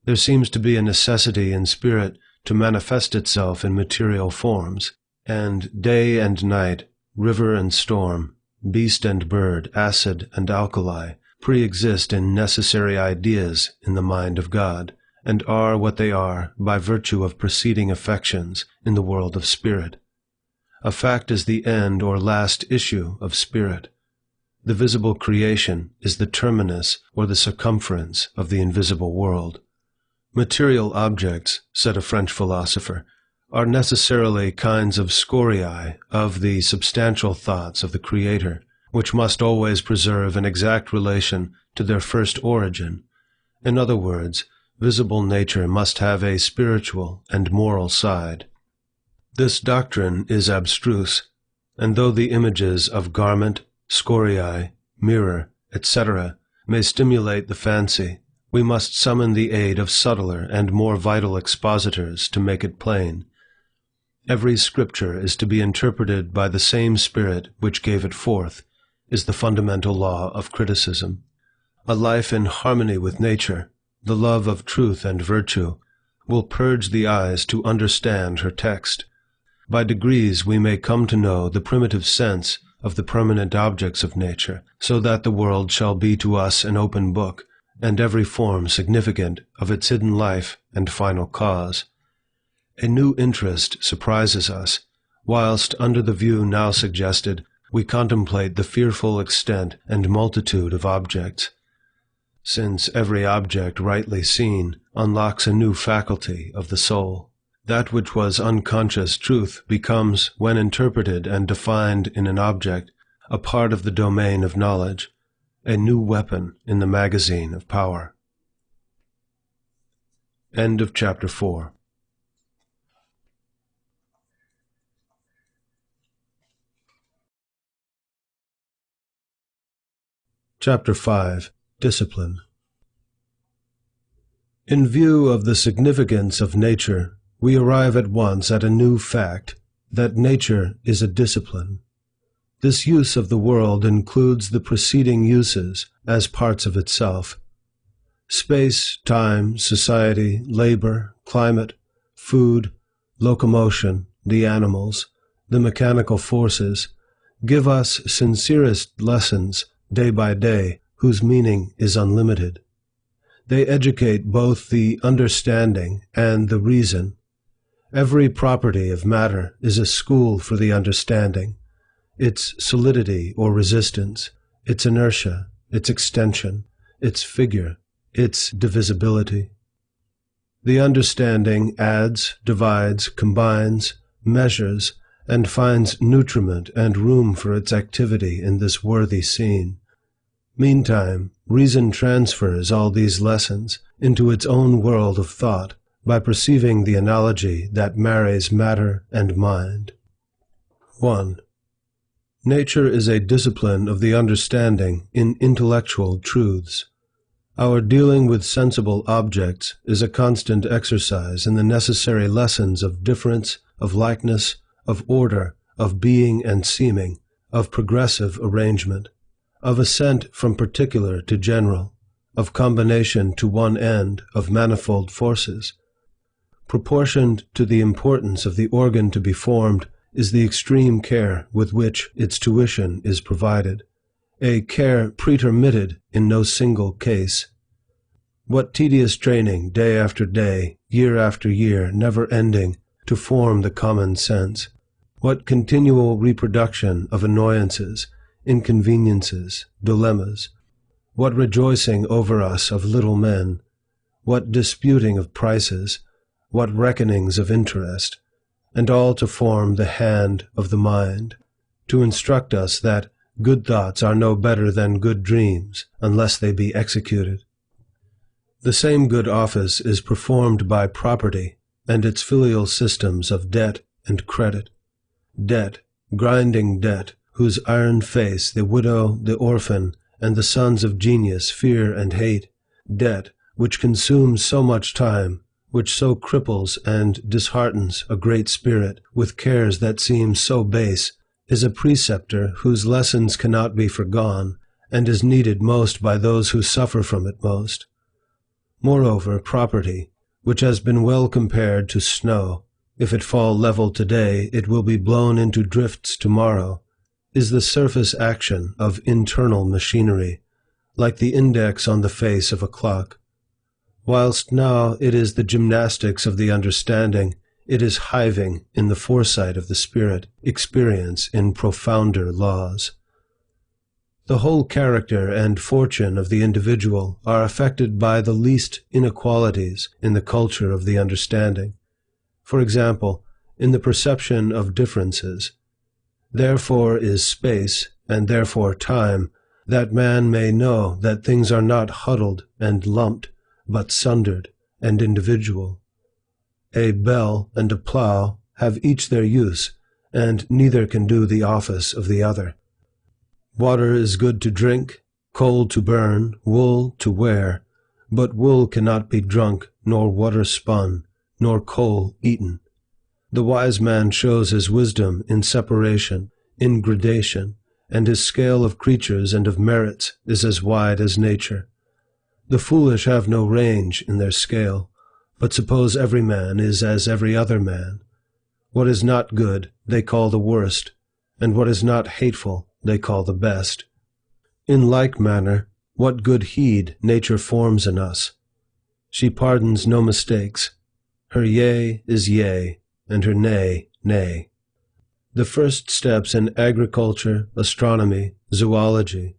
There seems to be a necessity in spirit to manifest itself in material forms, and day and night, river and storm, beast and bird, acid and alkali, pre-exist in necessary ideas in the mind of God, and are what they are by virtue of preceding affections in the world of spirit. A fact is the end or last issue of spirit. The visible creation is the terminus or the circumference of the invisible world. Material objects, said a French philosopher, are necessarily kinds of scoriae of the substantial thoughts of the Creator, which must always preserve an exact relation to their first origin. In other words, visible nature must have a spiritual and moral side. This doctrine is abstruse, and though the images of garment, scoriae, mirror, etc., may stimulate the fancy, we must summon the aid of subtler and more vital expositors to make it plain. Every scripture is to be interpreted by the same spirit which gave it forth, is the fundamental law of criticism. A life in harmony with nature, the love of truth and virtue, will purge the eyes to understand her text. By degrees we may come to know the primitive sense of the permanent objects of nature, so that the world shall be to us an open book, and every form significant of its hidden life and final cause. A new interest surprises us, whilst under the view now suggested, we contemplate the fearful extent and multitude of objects. Since every object rightly seen unlocks a new faculty of the soul. That which was unconscious truth becomes, when interpreted and defined in an object, a part of the domain of knowledge, a new weapon in the magazine of power. End of chapter 4. Chapter 5. Discipline. In view of the significance of nature, we arrive at once at a new fact, that nature is a discipline. This use of the world includes the preceding uses as parts of itself. Space, time, society, labor, climate, food, locomotion, the animals, the mechanical forces, give us sincerest lessons day by day, whose meaning is unlimited. They educate both the understanding and the reason. Every property of matter is a school for the understanding, its solidity or resistance, its inertia, its extension, its figure, its divisibility. The understanding adds, divides, combines, measures, and finds nutriment and room for its activity in this worthy scene. Meantime, reason transfers all these lessons into its own world of thought by perceiving the analogy that marries matter and mind. 1. Nature is a discipline of the understanding in intellectual truths. Our dealing with sensible objects is a constant exercise in the necessary lessons of difference, of likeness, of order, of being and seeming, of progressive arrangement, of ascent from particular to general, of combination to one end of manifold forces. Proportioned to the importance of the organ to be formed is the extreme care with which its tuition is provided, a care pretermitted in no single case. What tedious training day after day, year after year, never ending, to form the common sense! What continual reproduction of annoyances, inconveniences, dilemmas! What rejoicing over us of little men! What disputing of prices! What reckonings of interest! And all to form the hand of the mind, to instruct us that good thoughts are no better than good dreams, unless they be executed. The same good office is performed by property and its filial systems of debt and credit. Debt, grinding debt, whose iron face the widow, the orphan, and the sons of genius fear and hate. Debt, which consumes so much time, which so cripples and disheartens a great spirit with cares that seem so base, is a preceptor whose lessons cannot be forgone, and is needed most by those who suffer from it most. Moreover, property, which has been well compared to snow, if it fall level today, it will be blown into drifts tomorrow, is the surface action of internal machinery, like the index on the face of a clock. Whilst now it is the gymnastics of the understanding, it is hiving in the foresight of the spirit, experience in profounder laws. The whole character and fortune of the individual are affected by the least inequalities in the culture of the understanding. For example, in the perception of differences. Therefore is space, and therefore time, that man may know that things are not huddled and lumped, but sundered and individual. A bell and a plough have each their use, and neither can do the office of the other. Water is good to drink, coal to burn, wool to wear, but wool cannot be drunk, nor water spun, nor coal eaten. The wise man shows his wisdom in separation, in gradation, and his scale of creatures and of merits is as wide as nature. The foolish have no range in their scale, but suppose every man is as every other man. What is not good they call the worst, and what is not hateful they call the best. In like manner, what good heed nature forms in us. She pardons no mistakes. Her yea is yea, and her nay, nay. The first steps in agriculture, astronomy, zoology,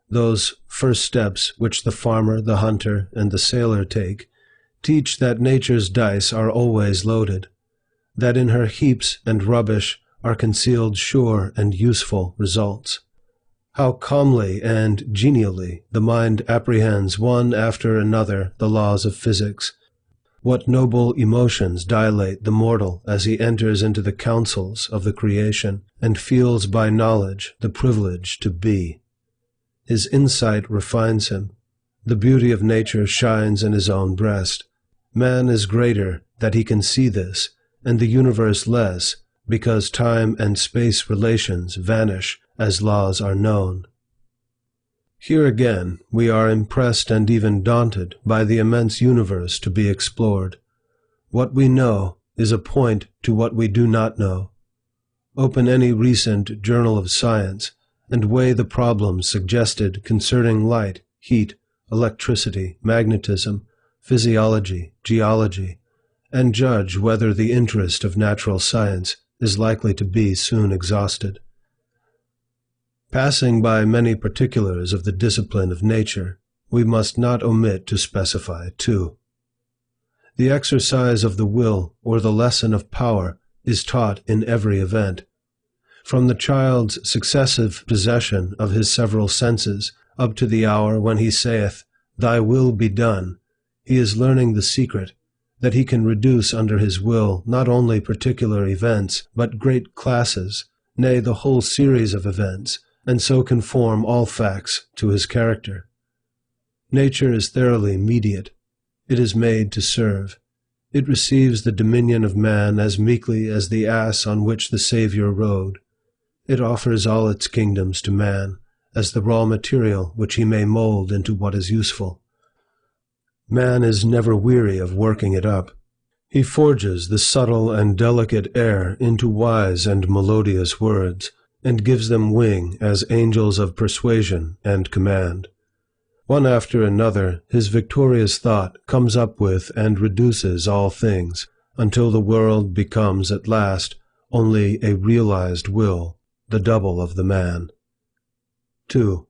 those first steps which the farmer, the hunter, and the sailor take, teach that nature's dice are always loaded, that in her heaps and rubbish are concealed sure and useful results. How calmly and genially the mind apprehends one after another the laws of physics. What noble emotions dilate the mortal as he enters into the counsels of the creation, and feels by knowledge the privilege to be. His insight refines him. The beauty of nature shines in his own breast, Man is greater that he can see this, and the universe less, because time and space relations vanish as laws are known. Here again, we are impressed and even daunted by the immense universe to be explored. What we know is a point to what we do not know. Open any recent journal of science, and weigh the problems suggested concerning light, heat, electricity, magnetism, physiology, geology, and judge whether the interest of natural science is likely to be soon exhausted. Passing by many particulars of the discipline of nature, we must not omit to specify two. The exercise of the will, or the lesson of power, is taught in every event. From the child's successive possession of his several senses up to the hour when he saith, "Thy will be done," he is learning the secret, that he can reduce under his will not only particular events, but great classes, nay, the whole series of events, and so conform all facts to his character. Nature is thoroughly mediate. It is made to serve. It receives the dominion of man as meekly as the ass on which the Savior rode. It offers all its kingdoms to man, as the raw material which he may mold into what is useful. Man is never weary of working it up. He forges the subtle and delicate air into wise and melodious words, and gives them wing as angels of persuasion and command. One after another, his victorious thought comes up with and reduces all things, until the world becomes at last only a realized will, the double of the man. 2.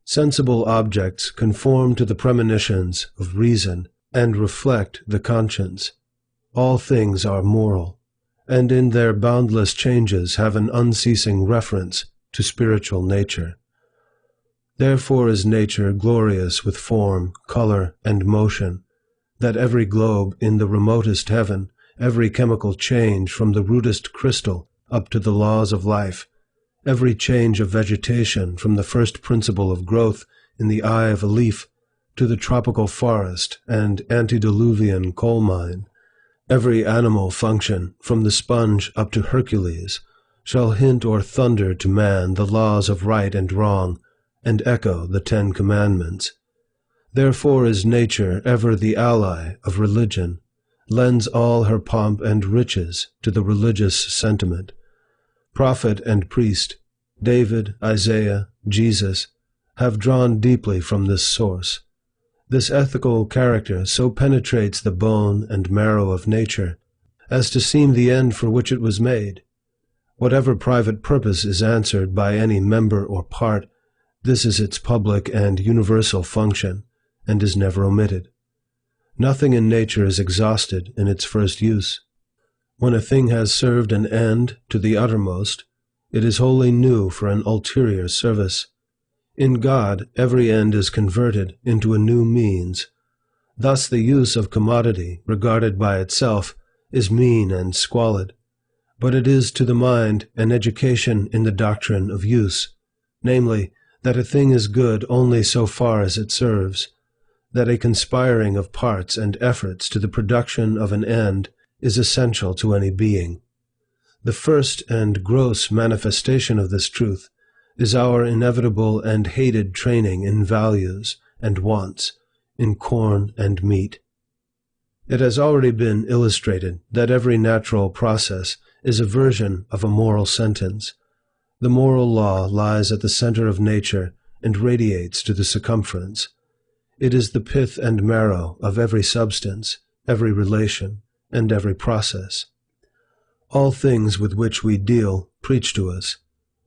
Sensible objects conform to the premonitions of reason and reflect the conscience. All things are moral, and in their boundless changes have an unceasing reference to spiritual nature. Therefore is nature glorious with form, color, and motion, that every globe in the remotest heaven, every chemical change from the rudest crystal up to the laws of life, every change of vegetation from the first principle of growth in the eye of a leaf to the tropical forest and antediluvian coal mine, every animal function from the sponge up to Hercules, shall hint or thunder to man the laws of right and wrong, and echo the 10 Commandments. Therefore is nature ever the ally of religion, lends all her pomp and riches to the religious sentiment. Prophet and priest, David, Isaiah, Jesus, have drawn deeply from this source. This ethical character so penetrates the bone and marrow of nature as to seem the end for which it was made. Whatever private purpose is answered by any member or part, this is its public and universal function, and is never omitted. Nothing in nature is exhausted in its first use. When a thing has served an end to the uttermost, it is wholly new for an ulterior service. In God, every end is converted into a new means. Thus the use of commodity, regarded by itself, is mean and squalid. But it is to the mind an education in the doctrine of use, namely, that a thing is good only so far as it serves, that a conspiring of parts and efforts to the production of an end is essential to any being. The first and gross manifestation of this truth is our inevitable and hated training in values and wants, in corn and meat. It has already been illustrated that every natural process is a version of a moral sentence. The moral law lies at the center of nature and radiates to the circumference. It is the pith and marrow of every substance, every relation, and every process. All things with which we deal preach to us.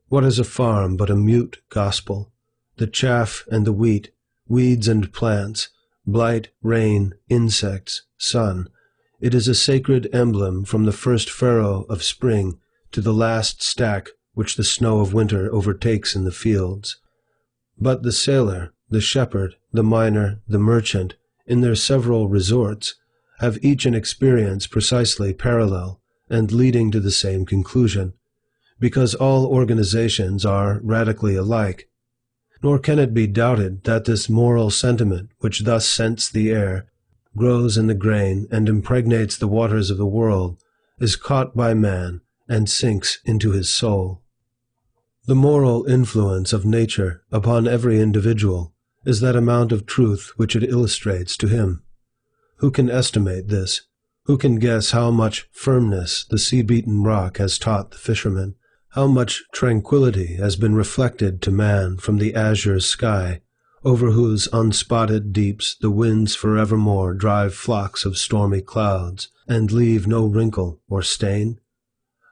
What is a farm but a mute gospel? The chaff and the wheat, weeds and plants, blight, rain, insects, sun. It is a sacred emblem from the first furrow of spring to the last stack which the snow of winter overtakes in the fields. But the sailor, the shepherd, the miner, the merchant, in their several resorts, have each an experience precisely parallel and leading to the same conclusion, because all organizations are radically alike. Nor can it be doubted that this moral sentiment which thus scents the air grows in the grain and impregnates the waters of the world, is caught by man and sinks into his soul. The moral influence of nature upon every individual is that amount of truth which it illustrates to him. Who can estimate this? Who can guess how much firmness the sea-beaten rock has taught the fisherman, how much tranquility has been reflected to man from the azure sky, over whose unspotted deeps the winds forevermore drive flocks of stormy clouds, and leave no wrinkle or stain?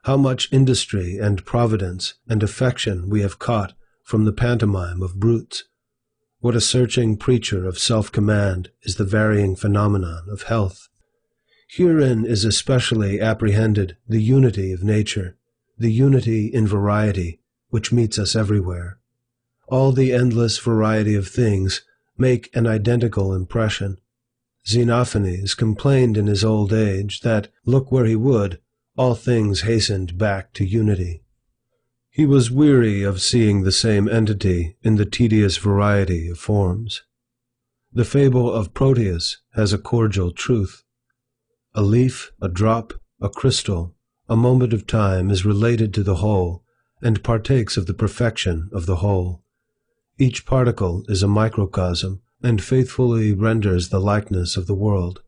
How much industry and providence and affection we have caught from the pantomime of brutes? What a searching preacher of self-command is the varying phenomenon of health! Herein is especially apprehended the unity of nature, the unity in variety, which meets us everywhere. All the endless variety of things make an identical impression. Xenophanes complained in his old age that, look where he would, all things hastened back to unity. He was weary of seeing the same entity in the tedious variety of forms. The fable of Proteus has a cordial truth. A leaf, a drop, a crystal, a moment of time is related to the whole, and partakes of the perfection of the whole. Each particle is a microcosm, and faithfully renders the likeness of the world.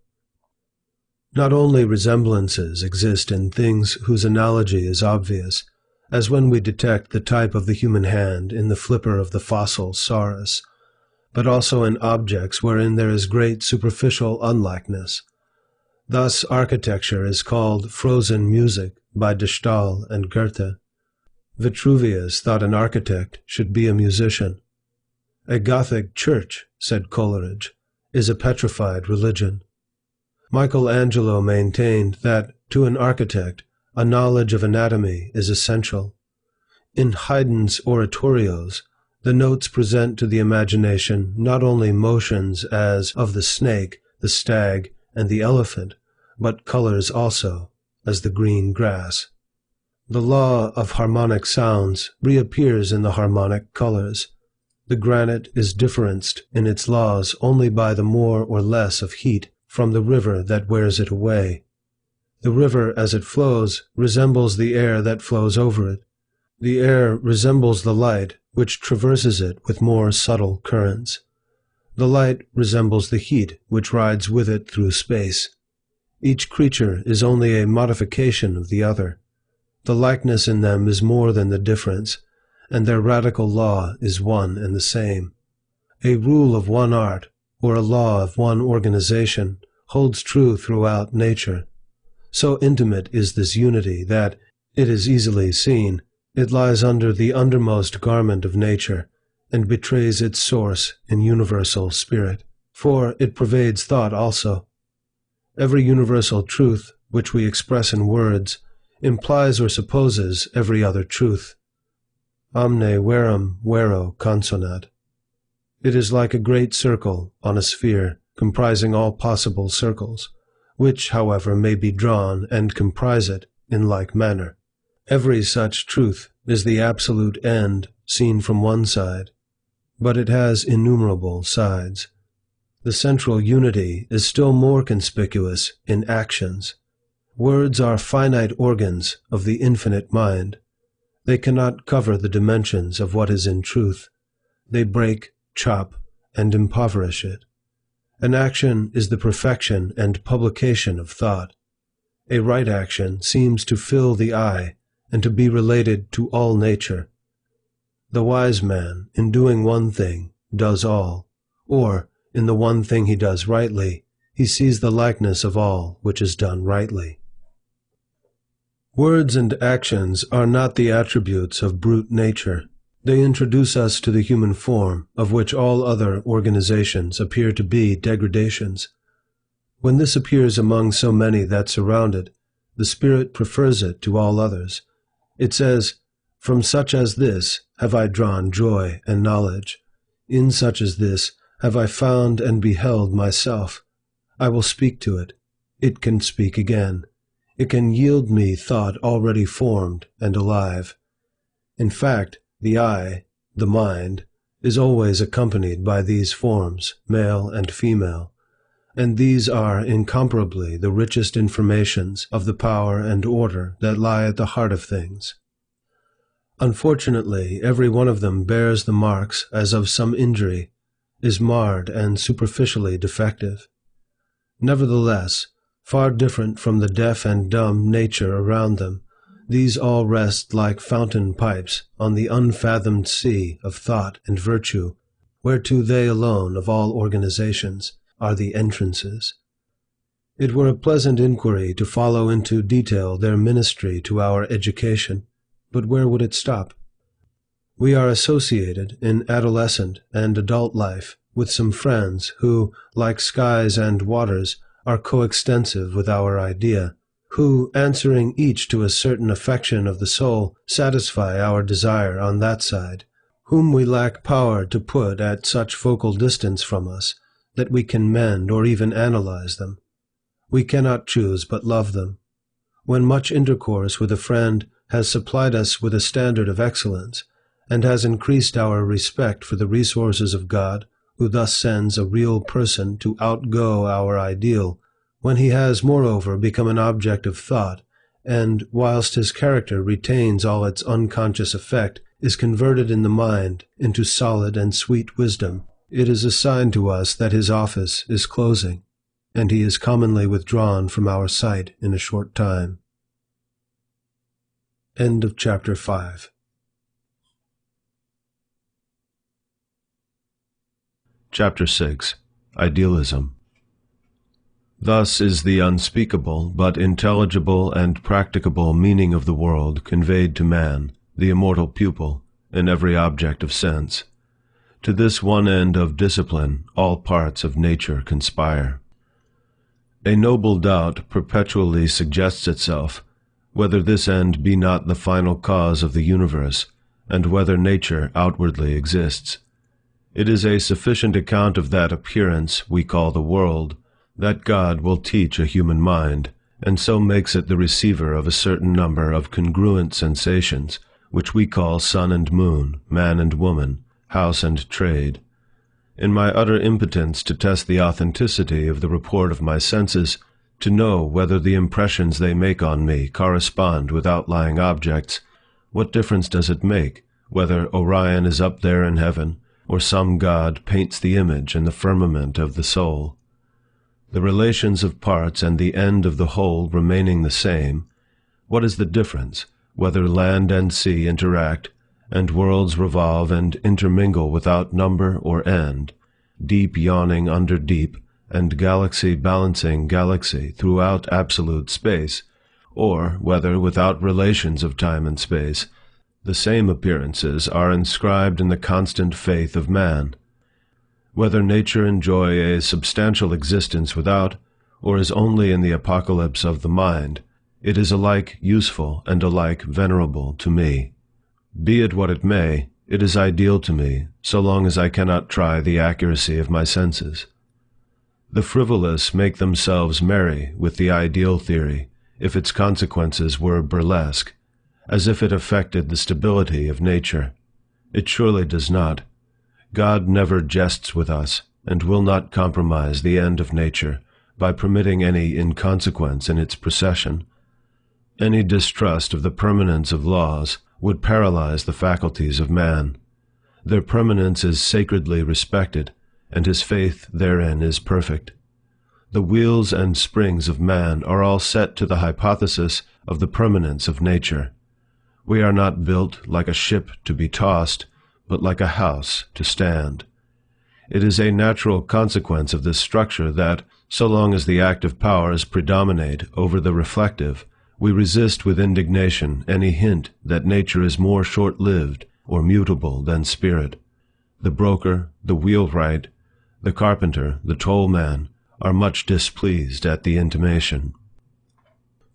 Not only resemblances exist in things whose analogy is obvious, as when we detect the type of the human hand in the flipper of the fossil saurus, but also in objects wherein there is great superficial unlikeness. Thus architecture is called frozen music by de Stael and Goethe. Vitruvius thought an architect should be a musician. A Gothic church, said Coleridge, is a petrified religion. Michelangelo maintained that, to an architect, a knowledge of anatomy is essential. In Haydn's oratorios, the notes present to the imagination not only motions as of the snake, the stag, and the elephant, but colors also, as the green grass. The law of harmonic sounds reappears in the harmonic colors. The granite is differenced in its laws only by the more or less of heat from the river that wears it away. The river, as it flows, resembles the air that flows over it. The air resembles the light, which traverses it with more subtle currents. The light resembles the heat, which rides with it through space. Each creature is only a modification of the other. The likeness in them is more than the difference, and their radical law is one and the same. A rule of one art, or a law of one organization, holds true throughout nature. So intimate is this unity that, it is easily seen, it lies under the undermost garment of nature, and betrays its source in universal spirit, for it pervades thought also. Every universal truth, which we express in words, implies or supposes every other truth. Omne verum vero consonat. It is like a great circle on a sphere, comprising all possible circles, which, however, may be drawn and comprise it in like manner. Every such truth is the absolute end seen from one side, but it has innumerable sides. The central unity is still more conspicuous in actions. Words are finite organs of the infinite mind. They cannot cover the dimensions of what is in truth. They break, chop, and impoverish it. An action is the perfection and publication of thought. A right action seems to fill the eye and to be related to all nature. The wise man, in doing one thing, does all, or, in the one thing he does rightly, he sees the likeness of all which is done rightly. Words and actions are not the attributes of brute nature. They introduce us to the human form, of which all other organizations appear to be degradations. When this appears among so many that surround it, the spirit prefers it to all others. It says, "From such as this have I drawn joy and knowledge. In such as this have I found and beheld myself. I will speak to it. It can speak again. It can yield me thought already formed and alive." In fact, the I, the mind, is always accompanied by these forms, male and female, and these are incomparably the richest informations of the power and order that lie at the heart of things. Unfortunately, every one of them bears the marks as of some injury, is marred and superficially defective. Nevertheless, far different from the deaf and dumb nature around them, these all rest like fountain pipes on the unfathomed sea of thought and virtue, whereto they alone of all organizations are the entrances. It were a pleasant inquiry to follow into detail their ministry to our education, but where would it stop? We are associated in adolescent and adult life with some friends who, like skies and waters, are coextensive with our idea, who, answering each to a certain affection of the soul, satisfy our desire on that side, whom we lack power to put at such focal distance from us that we can mend or even analyze them. We cannot choose but love them. When much intercourse with a friend has supplied us with a standard of excellence, and has increased our respect for the resources of God, who thus sends a real person to outgo our ideal, when he has moreover become an object of thought, and, whilst his character retains all its unconscious effect, is converted in the mind into solid and sweet wisdom, it is a sign to us that his office is closing, and he is commonly withdrawn from our sight in a short time. End of chapter 5. Chapter 6. Idealism. Thus is the unspeakable, but intelligible and practicable meaning of the world conveyed to man, the immortal pupil, in every object of sense. To this one end of discipline all parts of nature conspire. A noble doubt perpetually suggests itself, whether this end be not the final cause of the universe, and whether nature outwardly exists. It is a sufficient account of that appearance we call the world, that God will teach a human mind, and so makes it the receiver of a certain number of congruent sensations, which we call sun and moon, man and woman, house and trade. In my utter impotence to test the authenticity of the report of my senses, to know whether the impressions they make on me correspond with outlying objects, what difference does it make whether Orion is up there in heaven, or some god paints the image in the firmament of the soul? The relations of parts and the end of the whole remaining the same, what is the difference whether land and sea interact, and worlds revolve and intermingle without number or end, deep yawning under deep, and galaxy balancing galaxy throughout absolute space, or whether, without relations of time and space, the same appearances are inscribed in the constant faith of man? Whether nature enjoy a substantial existence without, or is only in the apocalypse of the mind, it is alike useful and alike venerable to me. Be it what it may, it is ideal to me, so long as I cannot try the accuracy of my senses. The frivolous make themselves merry with the ideal theory, if its consequences were burlesque, as if it affected the stability of nature. It surely does not. God never jests with us, and will not compromise the end of nature by permitting any inconsequence in its procession. Any distrust of the permanence of laws would paralyze the faculties of man. Their permanence is sacredly respected, and his faith therein is perfect. The wheels and springs of man are all set to the hypothesis of the permanence of nature. We are not built like a ship to be tossed, but like a house to stand. It is a natural consequence of this structure that, so long as the active powers predominate over the reflective, we resist with indignation any hint that nature is more short-lived or mutable than spirit. The broker, the wheelwright, the carpenter, the tollman, are much displeased at the intimation.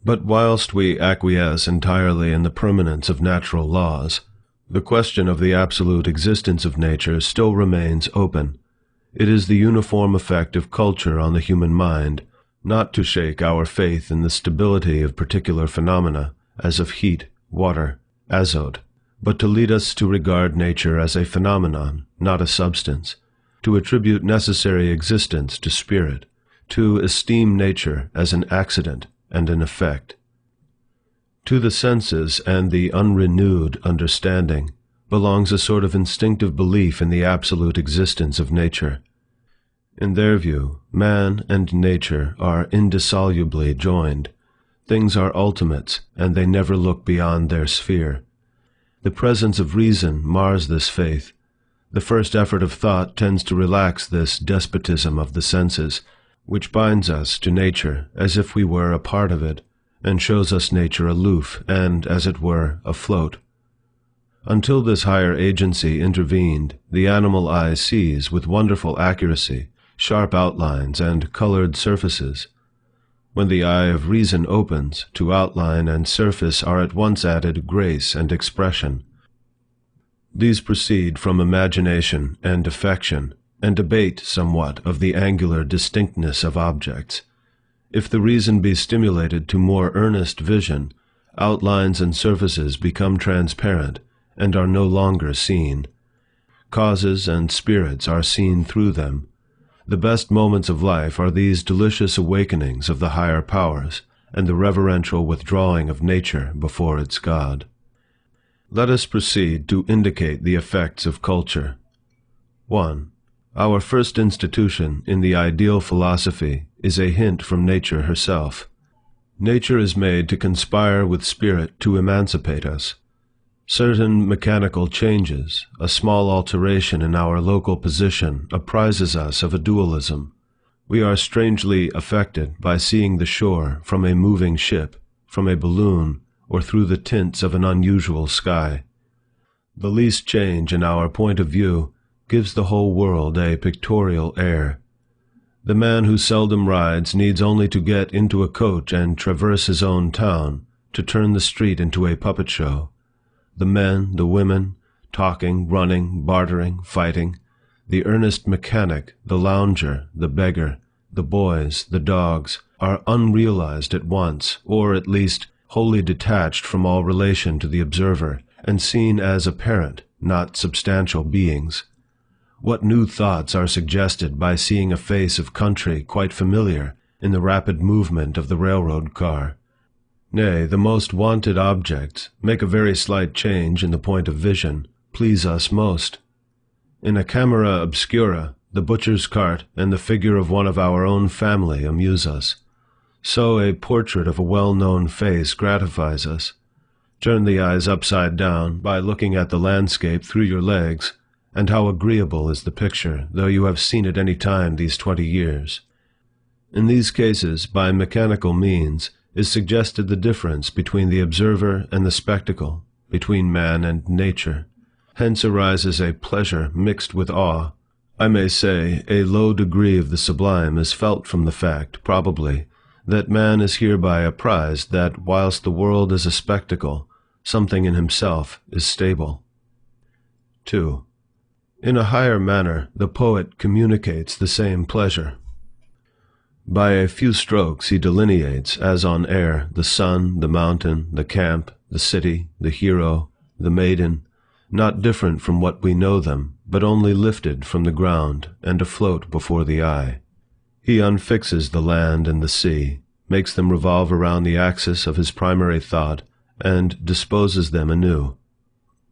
But whilst we acquiesce entirely in the permanence of natural laws, the question of the absolute existence of nature still remains open. It is the uniform effect of culture on the human mind, not to shake our faith in the stability of particular phenomena, as of heat, water, azote, but to lead us to regard nature as a phenomenon, not a substance, to attribute necessary existence to spirit, to esteem nature as an accident and an effect. To the senses and the unrenewed understanding belongs a sort of instinctive belief in the absolute existence of nature. In their view, man and nature are indissolubly joined. Things are ultimates, and they never look beyond their sphere. The presence of reason mars this faith. The first effort of thought tends to relax this despotism of the senses, which binds us to nature as if we were a part of it, and shows us nature aloof and, as it were, afloat. Until this higher agency intervened, the animal eye sees, with wonderful accuracy, sharp outlines and colored surfaces. When the eye of reason opens, to outline and surface are at once added grace and expression. These proceed from imagination and affection, and abate somewhat of the angular distinctness of objects. If the reason be stimulated to more earnest vision, outlines and surfaces become transparent, and are no longer seen. Causes and spirits are seen through them. The best moments of life are these delicious awakenings of the higher powers, and the reverential withdrawing of nature before its God. Let us proceed to indicate the effects of culture. 1. Our first institution in the ideal philosophy is a hint from nature herself. Nature is made to conspire with spirit to emancipate us. Certain mechanical changes, a small alteration in our local position, apprises us of a dualism. We are strangely affected by seeing the shore from a moving ship, from a balloon, or through the tints of an unusual sky. The least change in our point of view gives the whole world a pictorial air. The man who seldom rides needs only to get into a coach and traverse his own town to turn the street into a puppet show. The men, the women, talking, running, bartering, fighting, the earnest mechanic, the lounger, the beggar, the boys, the dogs, are unrealized at once, or at least wholly detached from all relation to the observer, and seen as apparent, not substantial beings. What new thoughts are suggested by seeing a face of country quite familiar in the rapid movement of the railroad car? Nay, the most wanted objects make a very slight change in the point of vision, please us most. In a camera obscura, the butcher's cart and the figure of one of our own family amuse us. So a portrait of a well-known face gratifies us. Turn the eyes upside down by looking at the landscape through your legs, and how agreeable is the picture, though you have seen it any time these 20 years. In these cases, by mechanical means, is suggested the difference between the observer and the spectacle, between man and nature. Hence arises a pleasure mixed with awe. I may say, a low degree of the sublime is felt from the fact, probably, that man is hereby apprised that, whilst the world is a spectacle, something in himself is stable. 2. In a higher manner, the poet communicates the same pleasure. By a few strokes he delineates, as on air, the sun, the mountain, the camp, the city, the hero, the maiden, not different from what we know them, but only lifted from the ground and afloat before the eye. He unfixes the land and the sea, makes them revolve around the axis of his primary thought, and disposes them anew.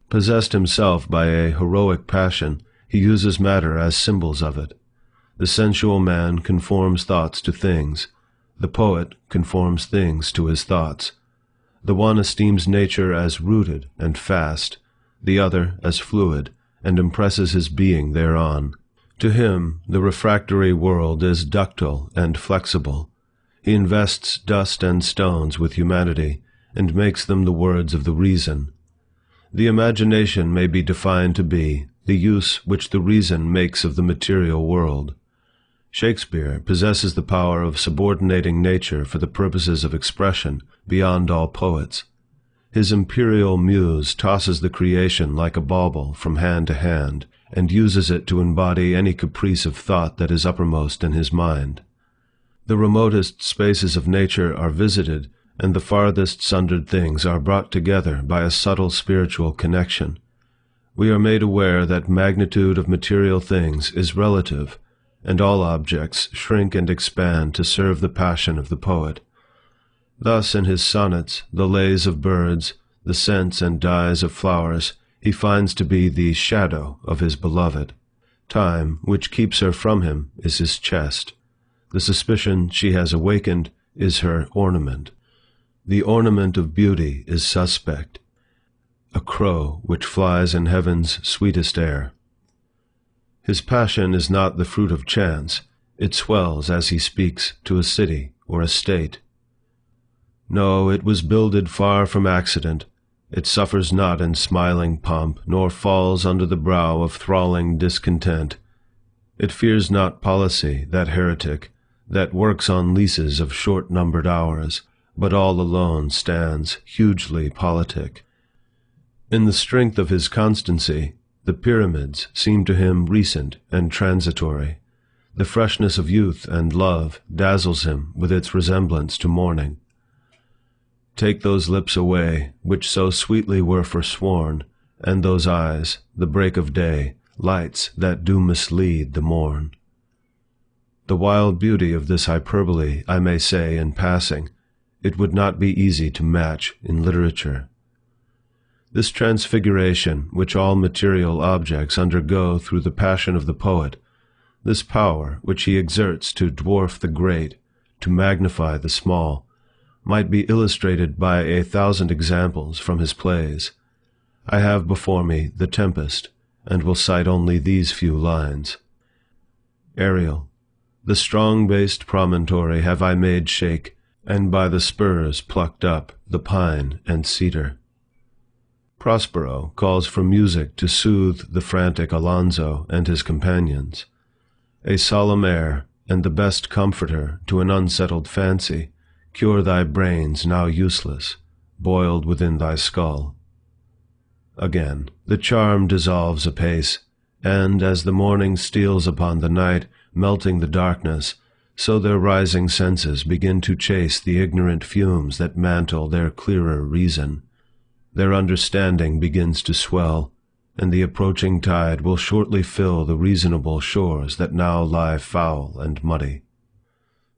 Possessed himself by a heroic passion, he uses matter as symbols of it. The sensual man conforms thoughts to things. The poet conforms things to his thoughts. The one esteems nature as rooted and fast, the other as fluid, and impresses his being thereon. To him, the refractory world is ductile and flexible. He invests dust and stones with humanity, and makes them the words of the reason. The imagination may be defined to be the use which the reason makes of the material world. Shakespeare possesses the power of subordinating nature for the purposes of expression beyond all poets. His imperial muse tosses the creation like a bauble from hand to hand, and uses it to embody any caprice of thought that is uppermost in his mind. The remotest spaces of nature are visited, and the farthest sundered things are brought together by a subtle spiritual connection. We are made aware that magnitude of material things is relative, and all objects shrink and expand to serve the passion of the poet. Thus in his sonnets, the lays of birds, the scents and dyes of flowers, he finds to be the shadow of his beloved. Time, which keeps her from him, is his chest. The suspicion she has awakened is her ornament. The ornament of beauty is suspect, a crow which flies in heaven's sweetest air. His passion is not the fruit of chance, it swells as he speaks to a city or a state. No, it was builded far from accident, it suffers not in smiling pomp, nor falls under the brow of thralling discontent. It fears not policy, that heretic, that works on leases of short-numbered hours, but all alone stands hugely politic. In the strength of his constancy, the pyramids seem to him recent and transitory. The freshness of youth and love dazzles him with its resemblance to morning. Take those lips away, which so sweetly were forsworn, and those eyes, the break of day, lights that do mislead the morn. The wild beauty of this hyperbole, I may say in passing, it would not be easy to match in literature. This transfiguration which all material objects undergo through the passion of the poet, this power which he exerts to dwarf the great, to magnify the small, might be illustrated by 1,000 examples from his plays. I have before me The Tempest, and will cite only these few lines. Ariel, the strong-based promontory have I made shake, and by the spurs plucked up the pine and cedar. Prospero calls for music to soothe the frantic Alonso and his companions. A solemn air, and the best comforter to an unsettled fancy, cure thy brains now useless, boiled within thy skull. Again, the charm dissolves apace, and as the morning steals upon the night, melting the darkness, so their rising senses begin to chase the ignorant fumes that mantle their clearer reason. Their understanding begins to swell, and the approaching tide will shortly fill the reasonable shores that now lie foul and muddy.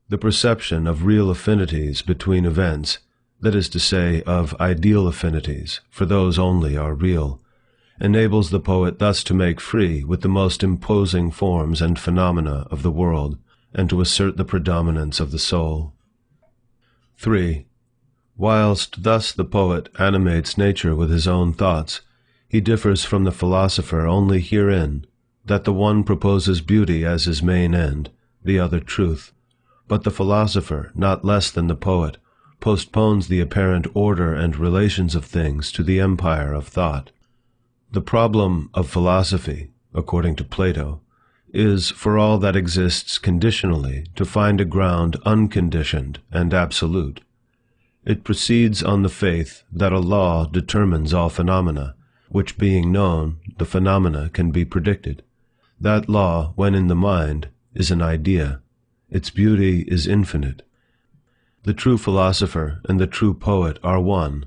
The perception of real affinities between events, that is to say, of ideal affinities, for those only are real, enables the poet thus to make free with the most imposing forms and phenomena of the world, and to assert the predominance of the soul. 3. Whilst thus the poet animates nature with his own thoughts, he differs from the philosopher only herein, that the one proposes beauty as his main end, the other truth. But the philosopher, not less than the poet, postpones the apparent order and relations of things to the empire of thought. The problem of philosophy, according to Plato, is, for all that exists conditionally, to find a ground unconditioned and absolute. It proceeds on the faith that a law determines all phenomena, which being known, the phenomena can be predicted. That law, when in the mind, is an idea. Its beauty is infinite. The true philosopher and the true poet are one,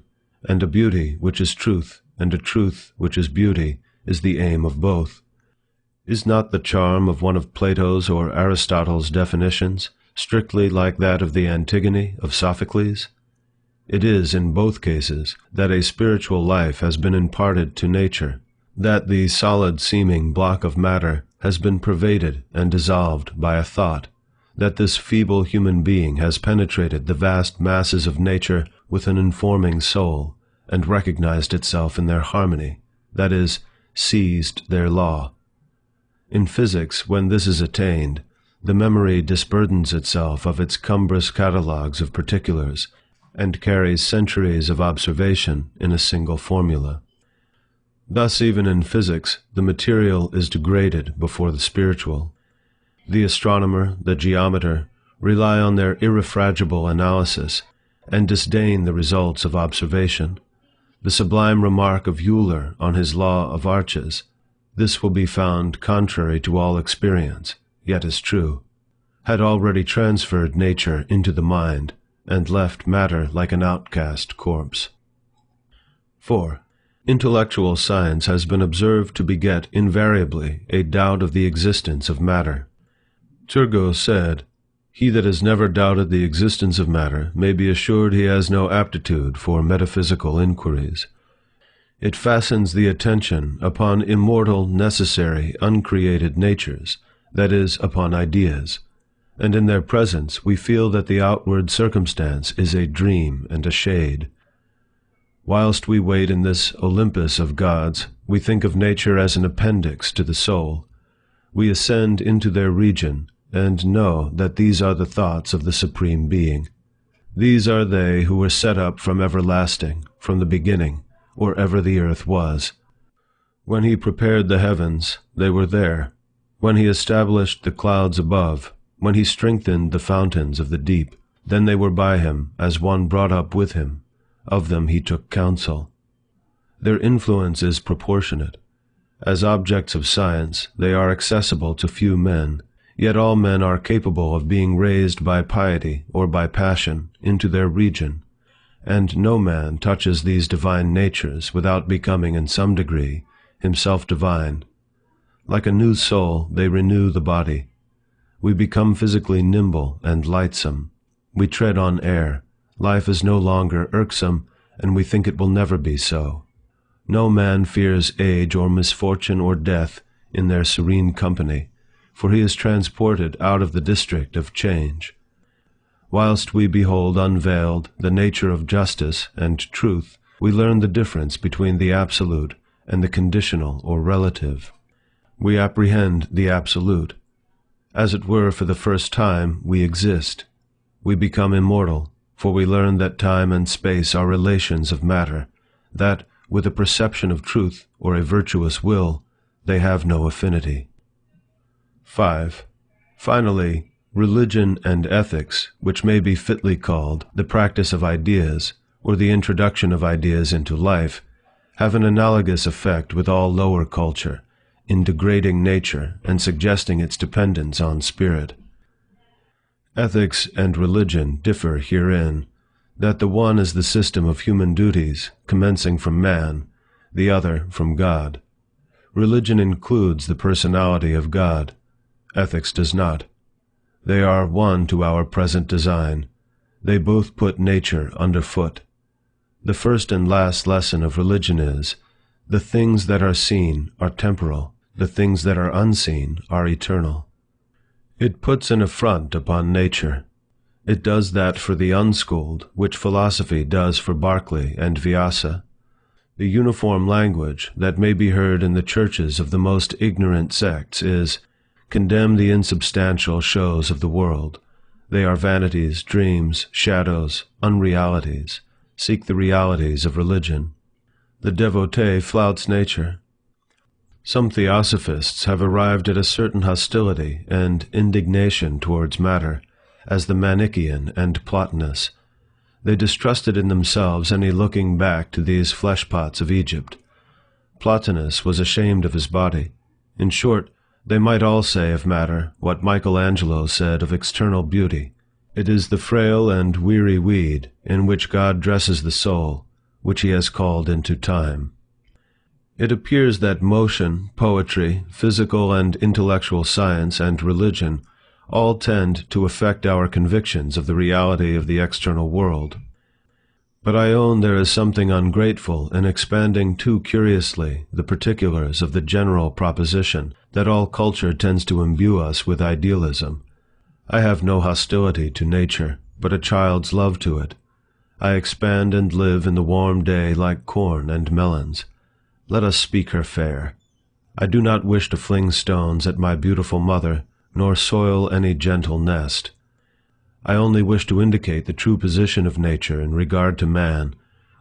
and a beauty which is truth, and a truth which is beauty, is the aim of both. Is not the charm of one of Plato's or Aristotle's definitions strictly like that of the Antigone of Sophocles? It is, in both cases, that a spiritual life has been imparted to nature, that the solid-seeming block of matter has been pervaded and dissolved by a thought, that this feeble human being has penetrated the vast masses of nature with an informing soul, and recognized itself in their harmony, that is, seized their law. In physics, when this is attained, the memory disburdens itself of its cumbrous catalogues of particulars, and carries centuries of observation in a single formula. Thus even in physics, the material is degraded before the spiritual. The astronomer, the geometer, rely on their irrefragable analysis, and disdain the results of observation. The sublime remark of Euler on his law of arches, this will be found contrary to all experience, yet is true, had already transferred nature into the mind, and left matter like an outcast corpse. 4. Intellectual science has been observed to beget invariably a doubt of the existence of matter. Turgot said, "He that has never doubted the existence of matter may be assured he has no aptitude for metaphysical inquiries. It fastens the attention upon immortal, necessary, uncreated natures, that is, upon ideas, and in their presence we feel that the outward circumstance is a dream and a shade. Whilst we wait in this Olympus of gods, we think of nature as an appendix to the soul. We ascend into their region, and know that these are the thoughts of the Supreme Being. These are they who were set up from everlasting, from the beginning, or ever the earth was. When he prepared the heavens, they were there. When he established the clouds above, when he strengthened the fountains of the deep, then they were by him, as one brought up with him. Of them he took counsel. Their influence is proportionate. As objects of science, they are accessible to few men, yet all men are capable of being raised by piety or by passion into their region, and no man touches these divine natures without becoming in some degree himself divine. Like a new soul, they renew the body. We become physically nimble and lightsome. We tread on air. Life is no longer irksome, and we think it will never be so. No man fears age or misfortune or death in their serene company, for he is transported out of the district of change. Whilst we behold unveiled the nature of justice and truth, we learn the difference between the absolute and the conditional or relative. We apprehend the absolute. As it were, for the first time, we exist. We become immortal, for we learn that time and space are relations of matter, that, with a perception of truth or a virtuous will, they have no affinity. 5. Finally, religion and ethics, which may be fitly called the practice of ideas, or the introduction of ideas into life, have an analogous effect with all lower culture, in degrading nature and suggesting its dependence on spirit. Ethics and religion differ herein, that the one is the system of human duties, commencing from man, the other from God. Religion includes the personality of God. Ethics does not. They are one to our present design. They both put nature underfoot. The first and last lesson of religion is, the things that are seen are temporal, the things that are unseen are eternal. It puts an affront upon nature. It does that for the unschooled, which philosophy does for Berkeley and Vyasa. The uniform language that may be heard in the churches of the most ignorant sects is, condemn the insubstantial shows of the world. They are vanities, dreams, shadows, unrealities. Seek the realities of religion. The devotee flouts nature. Some theosophists have arrived at a certain hostility and indignation towards matter, as the Manichaean and Plotinus. They distrusted in themselves any looking back to these fleshpots of Egypt. Plotinus was ashamed of his body. In short, they might all say of matter what Michelangelo said of external beauty. It is the frail and weary weed in which God dresses the soul, which he has called into time. It appears that motion, poetry, physical and intellectual science, and religion all tend to affect our convictions of the reality of the external world. But I own there is something ungrateful in expanding too curiously the particulars of the general proposition that all culture tends to imbue us with idealism. I have no hostility to nature, but a child's love to it. I expand and live in the warm day like corn and melons. Let us speak her fair. I do not wish to fling stones at my beautiful mother, nor soil any gentle nest. I only wish to indicate the true position of nature in regard to man,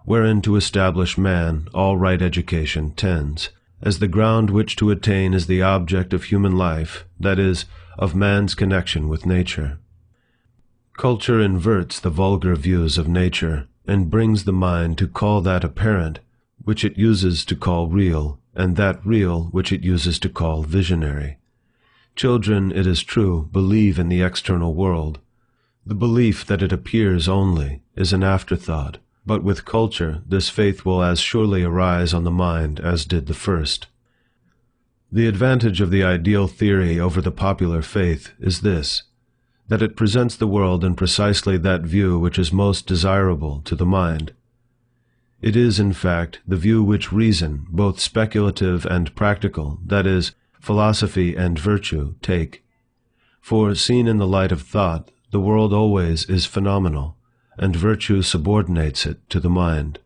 wherein to establish man all right education tends, as the ground which to attain is the object of human life, that is, of man's connection with nature. Culture inverts the vulgar views of nature, and brings the mind to call that apparent which it uses to call real, and that real which it uses to call visionary. Children, it is true, believe in the external world. The belief that it appears only is an afterthought, but with culture this faith will as surely arise on the mind as did the first. The advantage of the ideal theory over the popular faith is this, that it presents the world in precisely that view which is most desirable to the mind. It is, in fact, the view which reason, both speculative and practical, that is, philosophy and virtue, take. For, seen in the light of thought, the world always is phenomenal, and virtue subordinates it to the mind.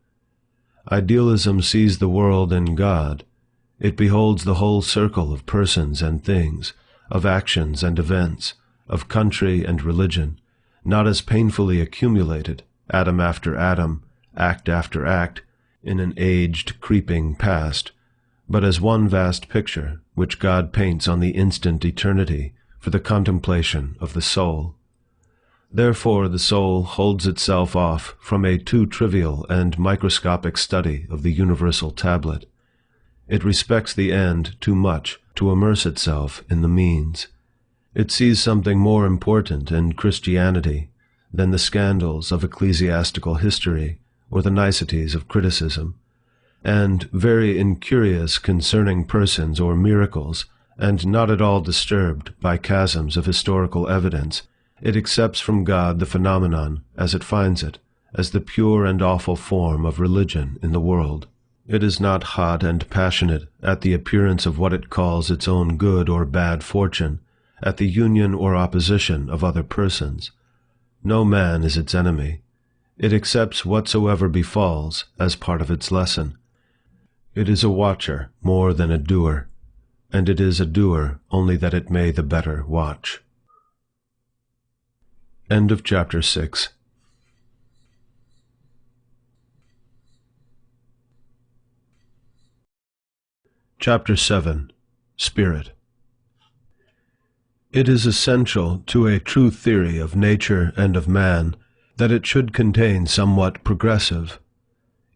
Idealism sees the world in God. It beholds the whole circle of persons and things, of actions and events, of country and religion, not as painfully accumulated, atom after atom, act after act, in an aged, creeping past, but as one vast picture which God paints on the instant eternity for the contemplation of the soul. Therefore the soul holds itself off from a too trivial and microscopic study of the universal tablet. It respects the end too much to immerse itself in the means. It sees something more important in Christianity than the scandals of ecclesiastical history or the niceties of criticism, and very incurious concerning persons or miracles, and not at all disturbed by chasms of historical evidence, it accepts from God the phenomenon, as it finds it, as the pure and awful form of religion in the world. It is not hot and passionate at the appearance of what it calls its own good or bad fortune, at the union or opposition of other persons. No man is its enemy. It accepts whatsoever befalls as part of its lesson. It is a watcher more than a doer, and it is a doer only that it may the better watch. End of chapter 6. Chapter 7. Spirit. It is essential to a true theory of nature and of man that it should contain somewhat progressive,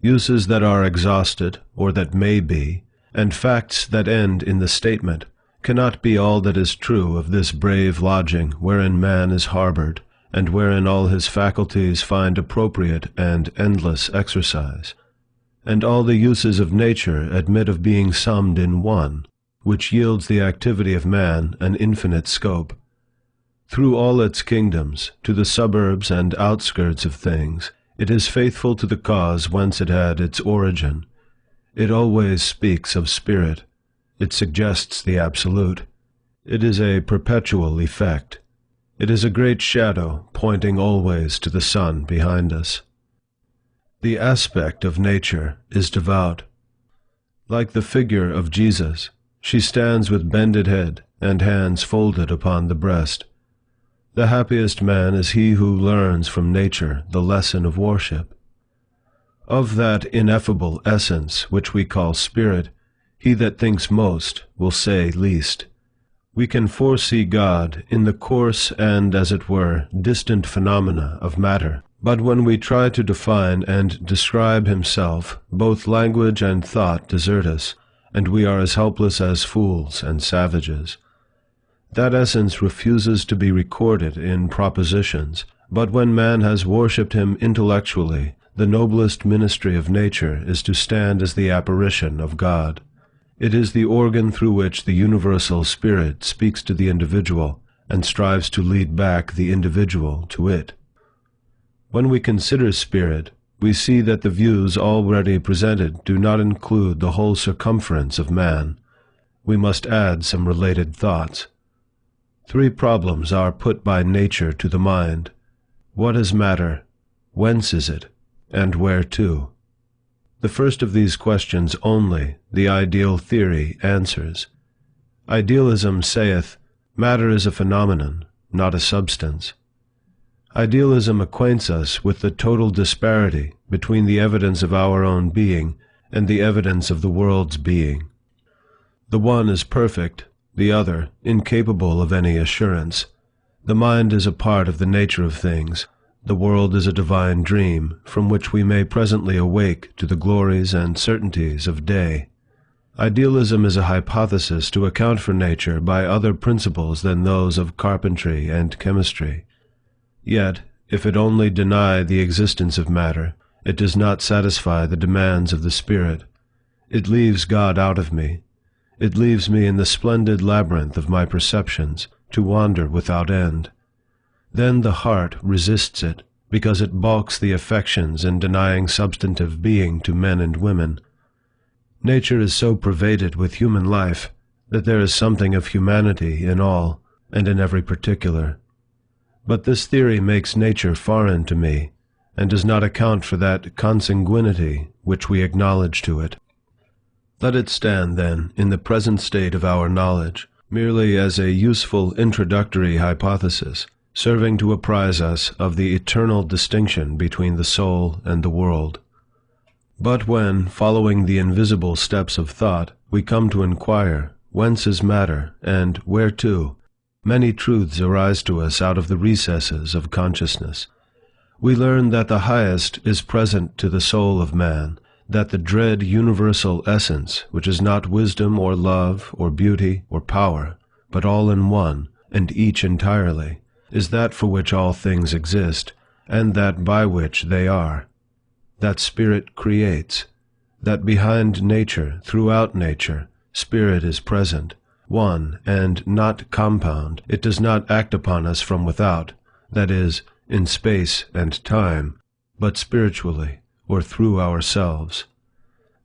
uses that are exhausted, or that may be, and facts that end in the statement, cannot be all that is true of this brave lodging wherein man is harbored, and wherein all his faculties find appropriate and endless exercise. And all the uses of nature admit of being summed in one, which yields the activity of man an infinite scope. Through all its kingdoms, to the suburbs and outskirts of things, it is faithful to the cause whence it had its origin. It always speaks of spirit. It suggests the absolute. It is a perpetual effect. It is a great shadow pointing always to the sun behind us. The aspect of nature is devout. Like the figure of Jesus, she stands with bended head and hands folded upon the breast. The happiest man is he who learns from nature the lesson of worship. Of that ineffable essence which we call spirit, he that thinks most will say least. We can foresee God in the coarse and, as it were, distant phenomena of matter. But when we try to define and describe himself, both language and thought desert us, and we are as helpless as fools and savages. That essence refuses to be recorded in propositions, but when man has worshipped him intellectually, the noblest ministry of nature is to stand as the apparition of God. It is the organ through which the universal spirit speaks to the individual, and strives to lead back the individual to it. When we consider spirit, we see that the views already presented do not include the whole circumference of man. We must add some related thoughts. 3 problems are put by nature to the mind. What is matter? Whence is it? And where to? The first of these questions only the ideal theory answers. Idealism saith, matter is a phenomenon, not a substance. Idealism acquaints us with the total disparity between the evidence of our own being and the evidence of the world's being. The one is perfect, the other incapable of any assurance. The mind is a part of the nature of things. The world is a divine dream, from which we may presently awake to the glories and certainties of day. Idealism is a hypothesis to account for nature by other principles than those of carpentry and chemistry. Yet, if it only deny the existence of matter, it does not satisfy the demands of the spirit. It leaves God out of me. It leaves me in the splendid labyrinth of my perceptions, to wander without end. Then the heart resists it, because it balks the affections in denying substantive being to men and women. Nature is so pervaded with human life that there is something of humanity in all, and in every particular. But this theory makes nature foreign to me, and does not account for that consanguinity which we acknowledge to it. Let it stand, then, in the present state of our knowledge, merely as a useful introductory hypothesis, serving to apprise us of the eternal distinction between the soul and the world. But when, following the invisible steps of thought, we come to inquire, whence is matter, and where to, many truths arise to us out of the recesses of consciousness. We learn that the highest is present to the soul of man, that the dread universal essence, which is not wisdom or love or beauty or power, but all in one, and each entirely, is that for which all things exist, and that by which they are. That Spirit creates, that behind nature, throughout nature, Spirit is present, one and not compound. It does not act upon us from without, that is, in space and time, but spiritually, or through ourselves.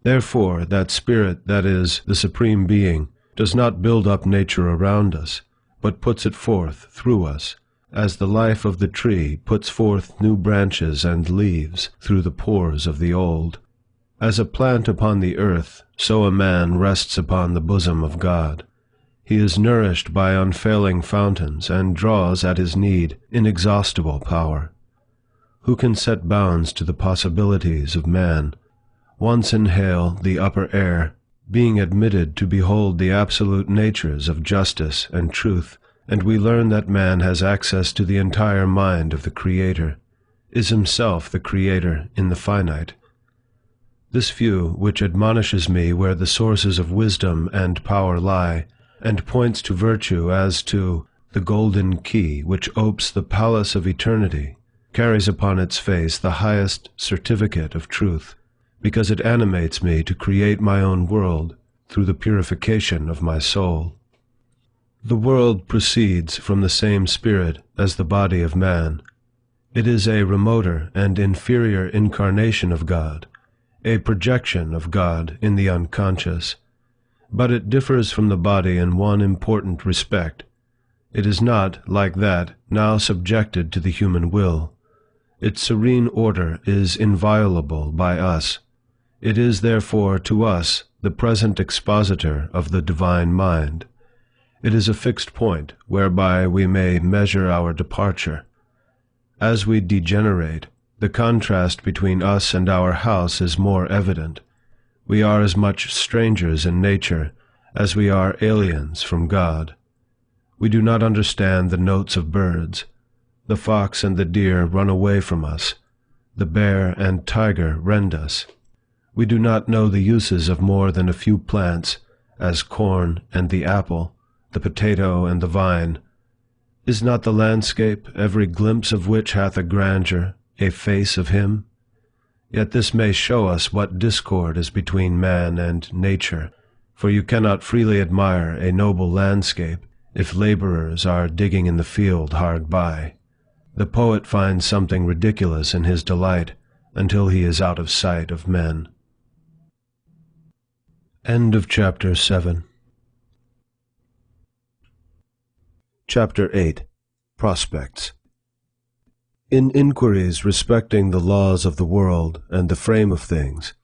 Therefore, that Spirit, that is, the Supreme Being, does not build up nature around us, but puts it forth through us, as the life of the tree puts forth new branches and leaves through the pores of the old. As a plant upon the earth, so a man rests upon the bosom of God. He is nourished by unfailing fountains, and draws at his need inexhaustible power. Who can set bounds to the possibilities of man? Once inhale the upper air, being admitted to behold the absolute natures of justice and truth, and we learn that man has access to the entire mind of the Creator, is himself the Creator in the finite. This view, which admonishes me where the sources of wisdom and power lie, and points to virtue as to the golden key which opes the palace of eternity, carries upon its face the highest certificate of truth, because it animates me to create my own world through the purification of my soul. The world proceeds from the same spirit as the body of man. It is a remoter and inferior incarnation of God, a projection of God in the unconscious. But it differs from the body in one important respect. It is not, like that, now subjected to the human will. Its serene order is inviolable by us. It is, therefore, to us the present expositor of the divine mind. It is a fixed point whereby we may measure our departure. As we degenerate, the contrast between us and our house is more evident. We are as much strangers in nature as we are aliens from God. We do not understand the notes of birds. The fox and the deer run away from us. The bear and tiger rend us. We do not know the uses of more than a few plants, as corn and the apple, the potato and the vine. Is not the landscape, every glimpse of which hath a grandeur, a face of him? Yet this may show us what discord is between man and nature, for you cannot freely admire a noble landscape if laborers are digging in the field hard by. The poet finds something ridiculous in his delight until he is out of sight of men. End of Chapter 7. Chapter 8. Prospects. In inquiries respecting the laws of the world and the frame of things,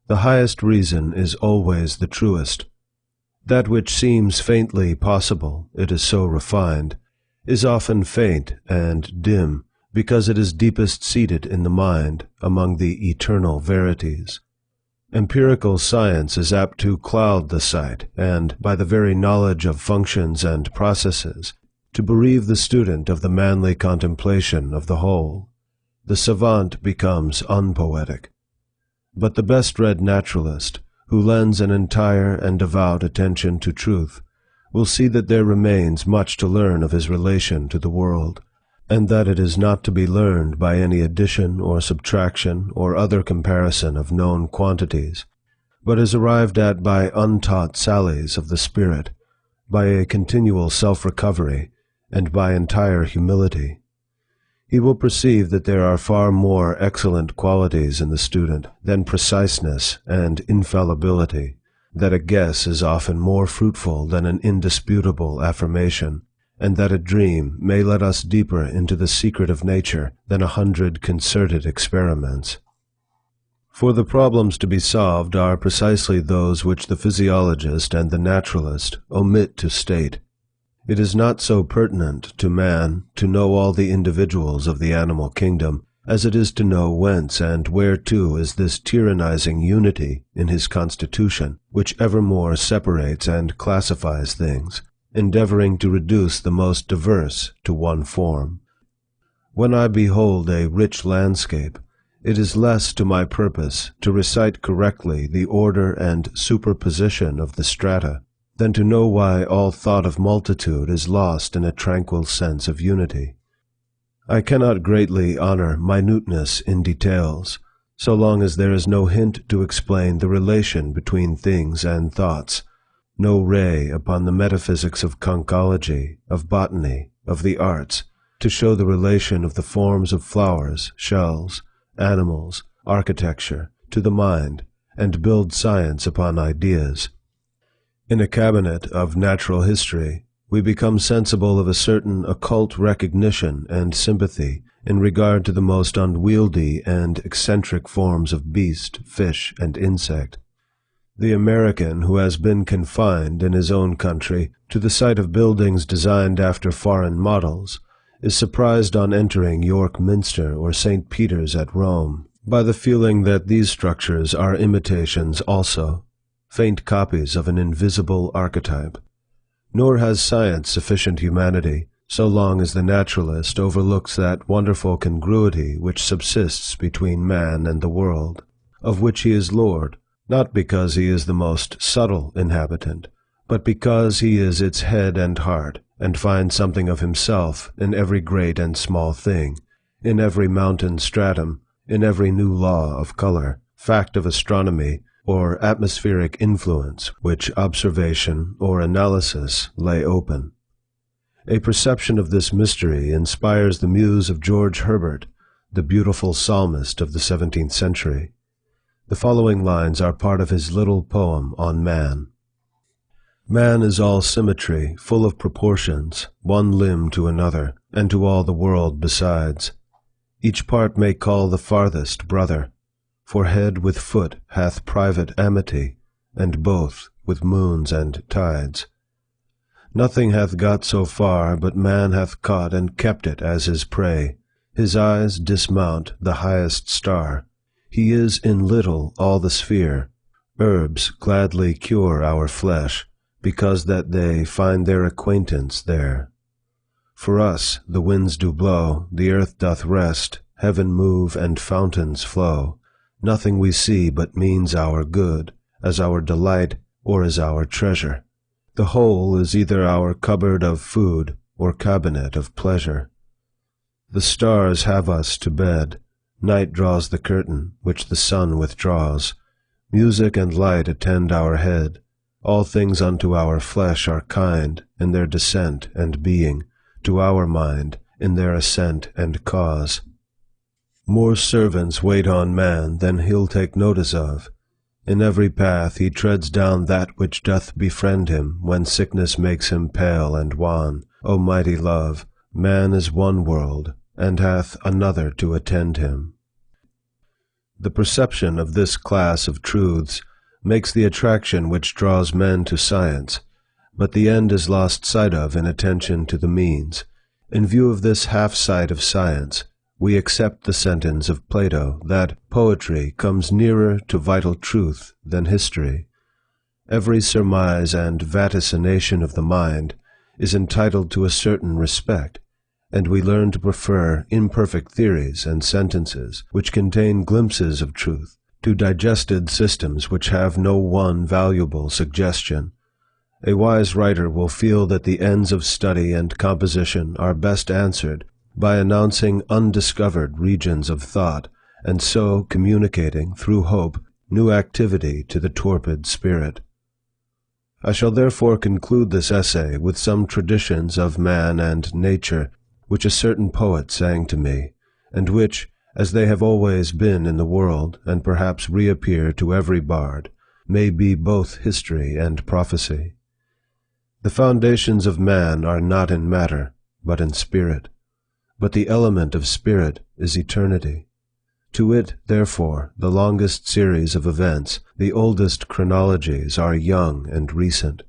the highest reason is always the truest. That which seems faintly possible, it is so refined, is often faint and dim, because it is deepest seated in the mind, among the eternal verities. Empirical science is apt to cloud the sight, and, by the very knowledge of functions and processes, to bereave the student of the manly contemplation of the whole. The savant becomes unpoetic. But the best-read naturalist, who lends an entire and devout attention to truth, will see that there remains much to learn of his relation to the world, and that it is not to be learned by any addition or subtraction or other comparison of known quantities, but is arrived at by untaught sallies of the spirit, by a continual self-recovery, and by entire humility. He will perceive that there are far more excellent qualities in the student than preciseness and infallibility, that a guess is often more fruitful than an indisputable affirmation, and that a dream may let us deeper into the secret of nature than 100 concerted experiments. For the problems to be solved are precisely those which the physiologist and the naturalist omit to state. It is not so pertinent to man to know all the individuals of the animal kingdom as it is to know whence and whereto is this tyrannizing unity in his constitution, which evermore separates and classifies things, endeavoring to reduce the most diverse to one form. When I behold a rich landscape, it is less to my purpose to recite correctly the order and superposition of the strata, than to know why all thought of multitude is lost in a tranquil sense of unity. I cannot greatly honor minuteness in details, so long as there is no hint to explain the relation between things and thoughts, no ray upon the metaphysics of conchology, of botany, of the arts, to show the relation of the forms of flowers, shells, animals, architecture, to the mind, and build science upon ideas. In a cabinet of natural history, we become sensible of a certain occult recognition and sympathy in regard to the most unwieldy and eccentric forms of beast, fish, and insect. The American who has been confined in his own country to the sight of buildings designed after foreign models is surprised on entering York Minster or St. Peter's at Rome by the feeling that these structures are imitations also, faint copies of an invisible archetype. Nor has science sufficient humanity, so long as the naturalist overlooks that wonderful congruity which subsists between man and the world, of which he is lord, not because he is the most subtle inhabitant, but because he is its head and heart, and finds something of himself in every great and small thing, in every mountain stratum, in every new law of color, fact of astronomy, or atmospheric influence which observation or analysis lay open. A perception of this mystery inspires the muse of George Herbert, the beautiful psalmist of the 17th century. The following lines are part of his little poem on man. Man is all symmetry, full of proportions, one limb to another, and to all the world besides. Each part may call the farthest brother, for head with foot hath private amity, and both with moons and tides. Nothing hath got so far, but man hath caught and kept it as his prey. His eyes dismount the highest star. He is in little all the sphere. Herbs gladly cure our flesh, because that they find their acquaintance there. For us the winds do blow, the earth doth rest, heaven move, and fountains flow. Nothing we see but means our good, as our delight, or as our treasure. The whole is either our cupboard of food, or cabinet of pleasure. The stars have us to bed. Night draws the curtain, which the sun withdraws. Music and light attend our head. All things unto our flesh are kind, in their descent and being, to our mind, in their ascent and cause. More servants wait on man than he'll take notice of. In every path he treads down that which doth befriend him, when sickness makes him pale and wan. O mighty love, man is one world, and hath another to attend him. The perception of this class of truths makes the attraction which draws men to science, but the end is lost sight of in attention to the means. In view of this half-sight of science, we accept the sentence of Plato that poetry comes nearer to vital truth than history. Every surmise and vaticination of the mind is entitled to a certain respect, and we learn to prefer imperfect theories and sentences which contain glimpses of truth to digested systems which have no one valuable suggestion. A wise writer will feel that the ends of study and composition are best answered by announcing undiscovered regions of thought, and so communicating, through hope, new activity to the torpid spirit. I shall therefore conclude this essay with some traditions of man and nature, which a certain poet sang to me, and which, as they have always been in the world, and perhaps reappear to every bard, may be both history and prophecy. The foundations of man are not in matter, but in spirit. But the element of spirit is eternity. To it, therefore, the longest series of events, the oldest chronologies are young and recent.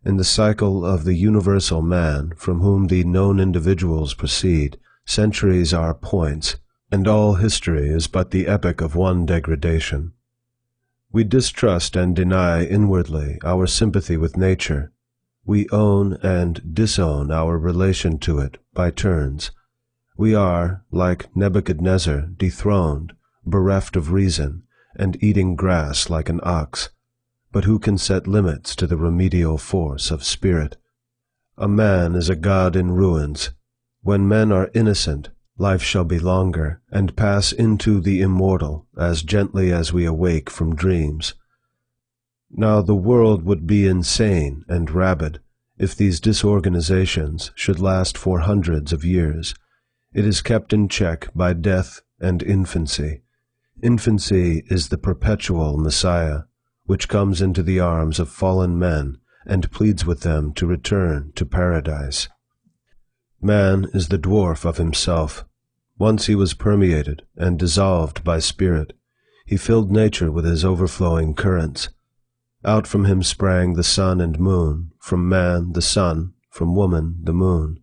In the cycle of the universal man, from whom the known individuals proceed, centuries are points, and all history is but the epoch of one degradation. We distrust and deny inwardly our sympathy with nature. We own and disown our relation to it by turns. We are, like Nebuchadnezzar, dethroned, bereft of reason, and eating grass like an ox. But who can set limits to the remedial force of spirit? A man is a god in ruins. When men are innocent, life shall be longer, and pass into the immortal as gently as we awake from dreams. Now the world would be insane and rabid if these disorganizations should last for hundreds of years. It is kept in check by death and infancy. Infancy is the perpetual Messiah, which comes into the arms of fallen men and pleads with them to return to paradise. Man is the dwarf of himself. Once he was permeated and dissolved by spirit. He filled nature with his overflowing currents. Out from him sprang the sun and moon, from man the sun, from woman the moon.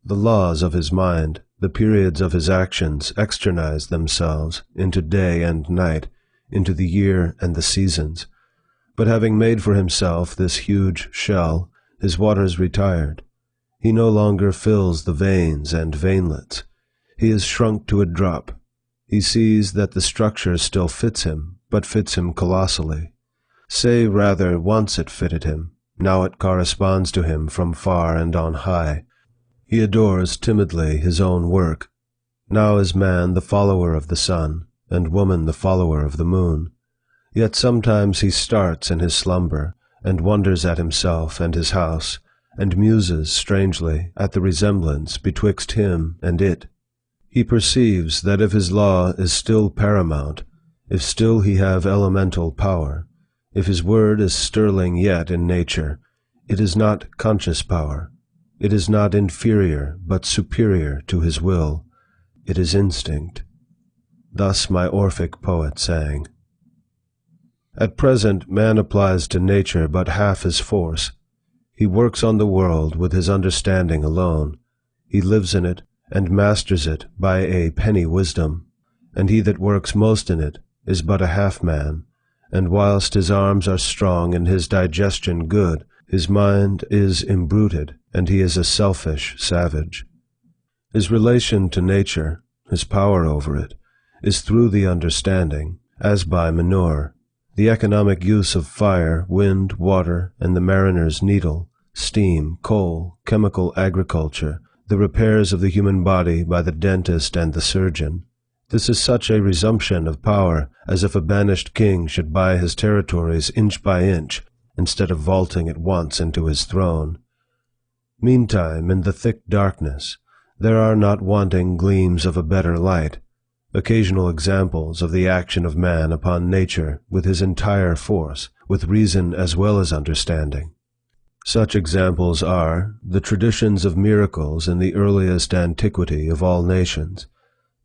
The laws of his mind, the periods of his actions externized themselves into day and night, into the year and the seasons. But having made for himself this huge shell, his waters retired. He no longer fills the veins and veinlets. He is shrunk to a drop. He sees that the structure still fits him, but fits him colossally. Say rather, once it fitted him, now it corresponds to him from far and on high. He adores timidly his own work. Now is man the follower of the sun, and woman the follower of the moon. Yet sometimes he starts in his slumber, and wonders at himself and his house, and muses strangely at the resemblance betwixt him and it. He perceives that if his law is still paramount, if still he have elemental power, if his word is sterling yet in nature, it is not conscious power. It is not inferior, but superior to his will. It is instinct. Thus my Orphic poet sang. At present, man applies to nature but half his force. He works on the world with his understanding alone. He lives in it, and masters it by a penny wisdom. And he that works most in it is but a half man. And whilst his arms are strong and his digestion good, his mind is imbruted, and he is a selfish savage. His relation to nature, his power over it, is through the understanding, as by manure. The economic use of fire, wind, water, and the mariner's needle, steam, coal, chemical agriculture, the repairs of the human body by the dentist and the surgeon. This is such a resumption of power as if a banished king should buy his territories inch by inch, instead of vaulting at once into his throne. Meantime, in the thick darkness, there are not wanting gleams of a better light, occasional examples of the action of man upon nature with his entire force, with reason as well as understanding. Such examples are the traditions of miracles in the earliest antiquity of all nations,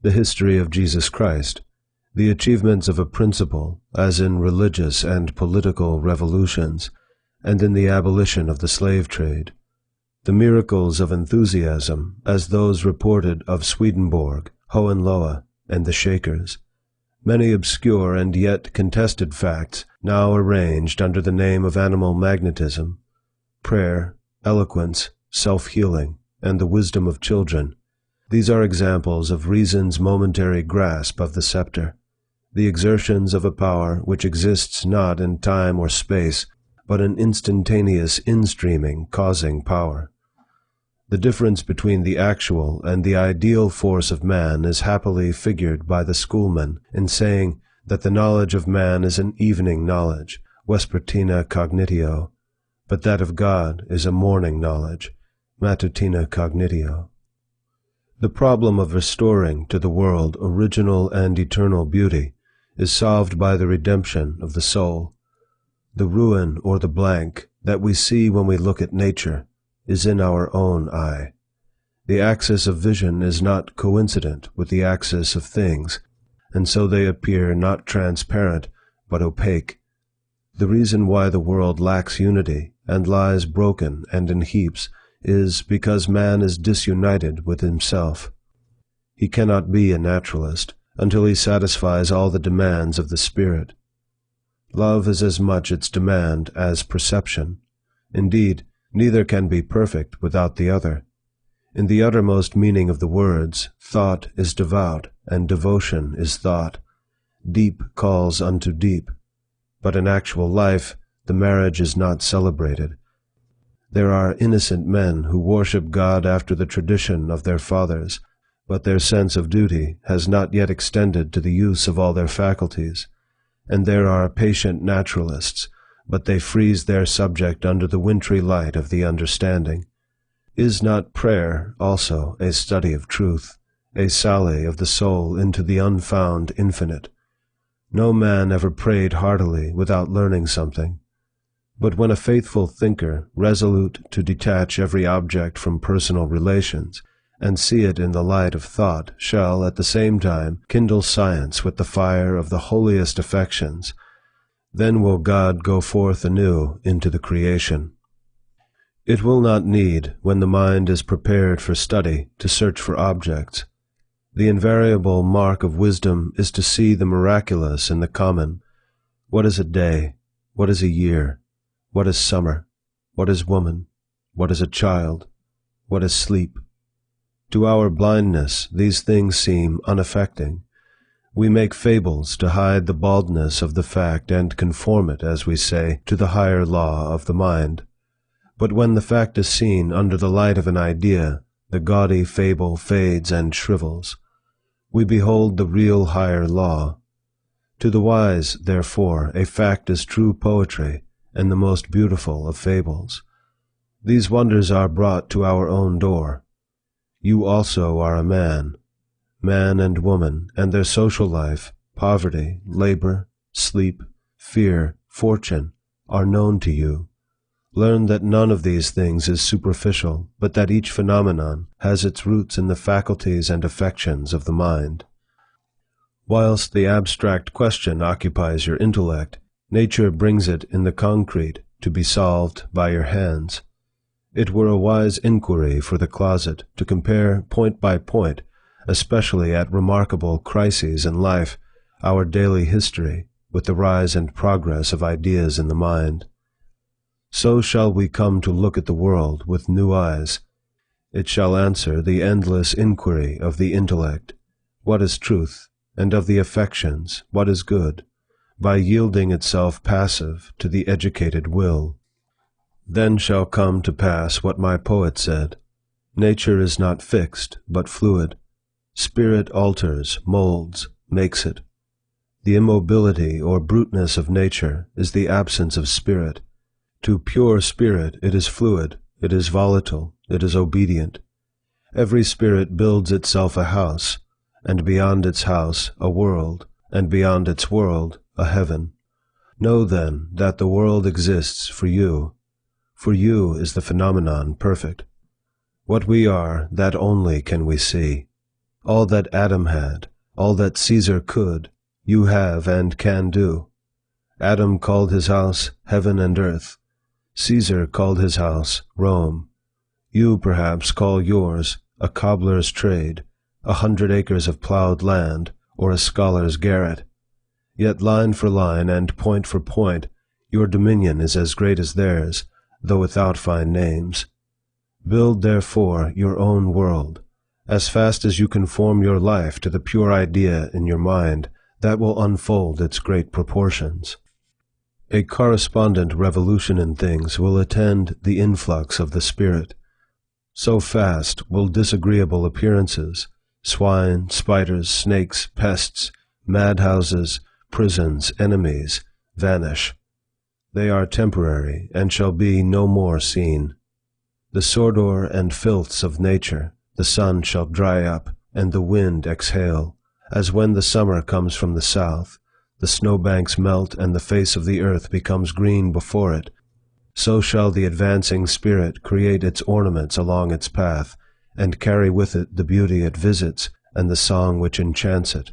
the history of Jesus Christ, the achievements of a principle, as in religious and political revolutions, and in the abolition of the slave trade, the miracles of enthusiasm, as those reported of Swedenborg, Hohenlohe, and the Shakers, many obscure and yet contested facts now arranged under the name of animal magnetism, prayer, eloquence, self-healing, and the wisdom of children. These are examples of reason's momentary grasp of the scepter, the exertions of a power which exists not in time or space, but an instantaneous instreaming, causing power. The difference between the actual and the ideal force of man is happily figured by the schoolman in saying that the knowledge of man is an evening knowledge, vespertina cognitio, but that of God is a morning knowledge, matutina cognitio. The problem of restoring to the world original and eternal beauty is solved by the redemption of the soul. The ruin or the blank that we see when we look at nature is in our own eye. The axis of vision is not coincident with the axis of things, and so they appear not transparent, but opaque. The reason why the world lacks unity and lies broken and in heaps is because man is disunited with himself. He cannot be a naturalist until he satisfies all the demands of the spirit. Love is as much its demand as perception. Indeed, neither can be perfect without the other. In the uttermost meaning of the words, thought is devout, and devotion is thought. Deep calls unto deep. But in actual life, the marriage is not celebrated. There are innocent men who worship God after the tradition of their fathers, but their sense of duty has not yet extended to the use of all their faculties. And there are patient naturalists, but they freeze their subject under the wintry light of the understanding. Is not prayer also a study of truth, a sally of the soul into the unfound infinite? No man ever prayed heartily without learning something. But when a faithful thinker, resolute to detach every object from personal relations, and see it in the light of thought, shall at the same time kindle science with the fire of the holiest affections, then will God go forth anew into the creation. It will not need, when the mind is prepared for study, to search for objects. The invariable mark of wisdom is to see the miraculous in the common. What is a day? What is a year? What is summer? What is woman? What is a child? What is sleep? To our blindness, these things seem unaffecting. We make fables to hide the baldness of the fact and conform it, as we say, to the higher law of the mind. But when the fact is seen under the light of an idea, the gaudy fable fades and shrivels. We behold the real higher law. To the wise, therefore, a fact is true poetry, and the most beautiful of fables. These wonders are brought to our own door. You also are a man. Man and woman, and their social life, poverty, labor, sleep, fear, fortune, are known to you. Learn that none of these things is superficial, but that each phenomenon has its roots in the faculties and affections of the mind. Whilst the abstract question occupies your intellect, nature brings it in the concrete to be solved by your hands. It were a wise inquiry for the closet to compare point by point, especially at remarkable crises in life, our daily history, with the rise and progress of ideas in the mind. So shall we come to look at the world with new eyes. It shall answer the endless inquiry of the intellect, what is truth, and of the affections, what is good, by yielding itself passive to the educated will. Then shall come to pass what my poet said, nature is not fixed, but fluid. Spirit alters, molds, makes it. The immobility or bruteness of nature is the absence of spirit. To pure spirit it is fluid, it is volatile, it is obedient. Every spirit builds itself a house, and beyond its house a world, and beyond its world a heaven. Know then that the world exists for you. For you is the phenomenon perfect. What we are, that only can we see. All that Adam had, all that Caesar could, you have and can do. Adam called his house heaven and earth. Caesar called his house Rome. You perhaps call yours a cobbler's trade, 100 acres of plowed land, or a scholar's garret. Yet line for line and point for point, your dominion is as great as theirs, though without fine names. Build, therefore, your own world. As fast as you conform your life to the pure idea in your mind, that will unfold its great proportions. A correspondent revolution in things will attend the influx of the spirit. So fast will disagreeable appearances, swine, spiders, snakes, pests, madhouses, prisons, enemies, vanish. They are temporary, and shall be no more seen. The sordor and filths of nature, the sun shall dry up, and the wind exhale, as when the summer comes from the south, the snowbanks melt, and the face of the earth becomes green before it, so shall the advancing spirit create its ornaments along its path, and carry with it the beauty it visits, and the song which enchants it.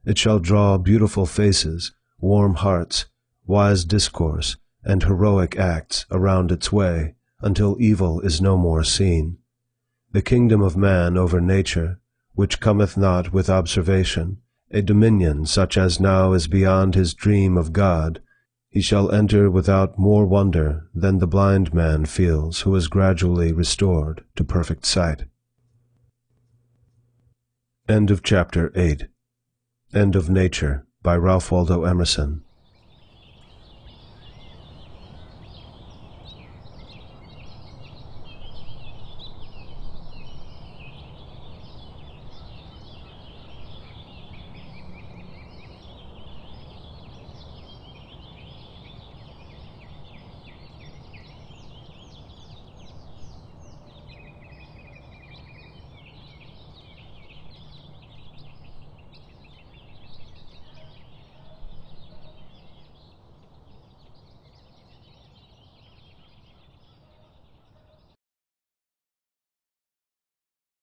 It shall draw beautiful faces, warm hearts, wise discourse, and heroic acts around its way, until evil is no more seen. The kingdom of man over nature, which cometh not with observation, a dominion such as now is beyond his dream of God, he shall enter without more wonder than the blind man feels who is gradually restored to perfect sight. End of chapter 8. End of Nature by Ralph Waldo Emerson.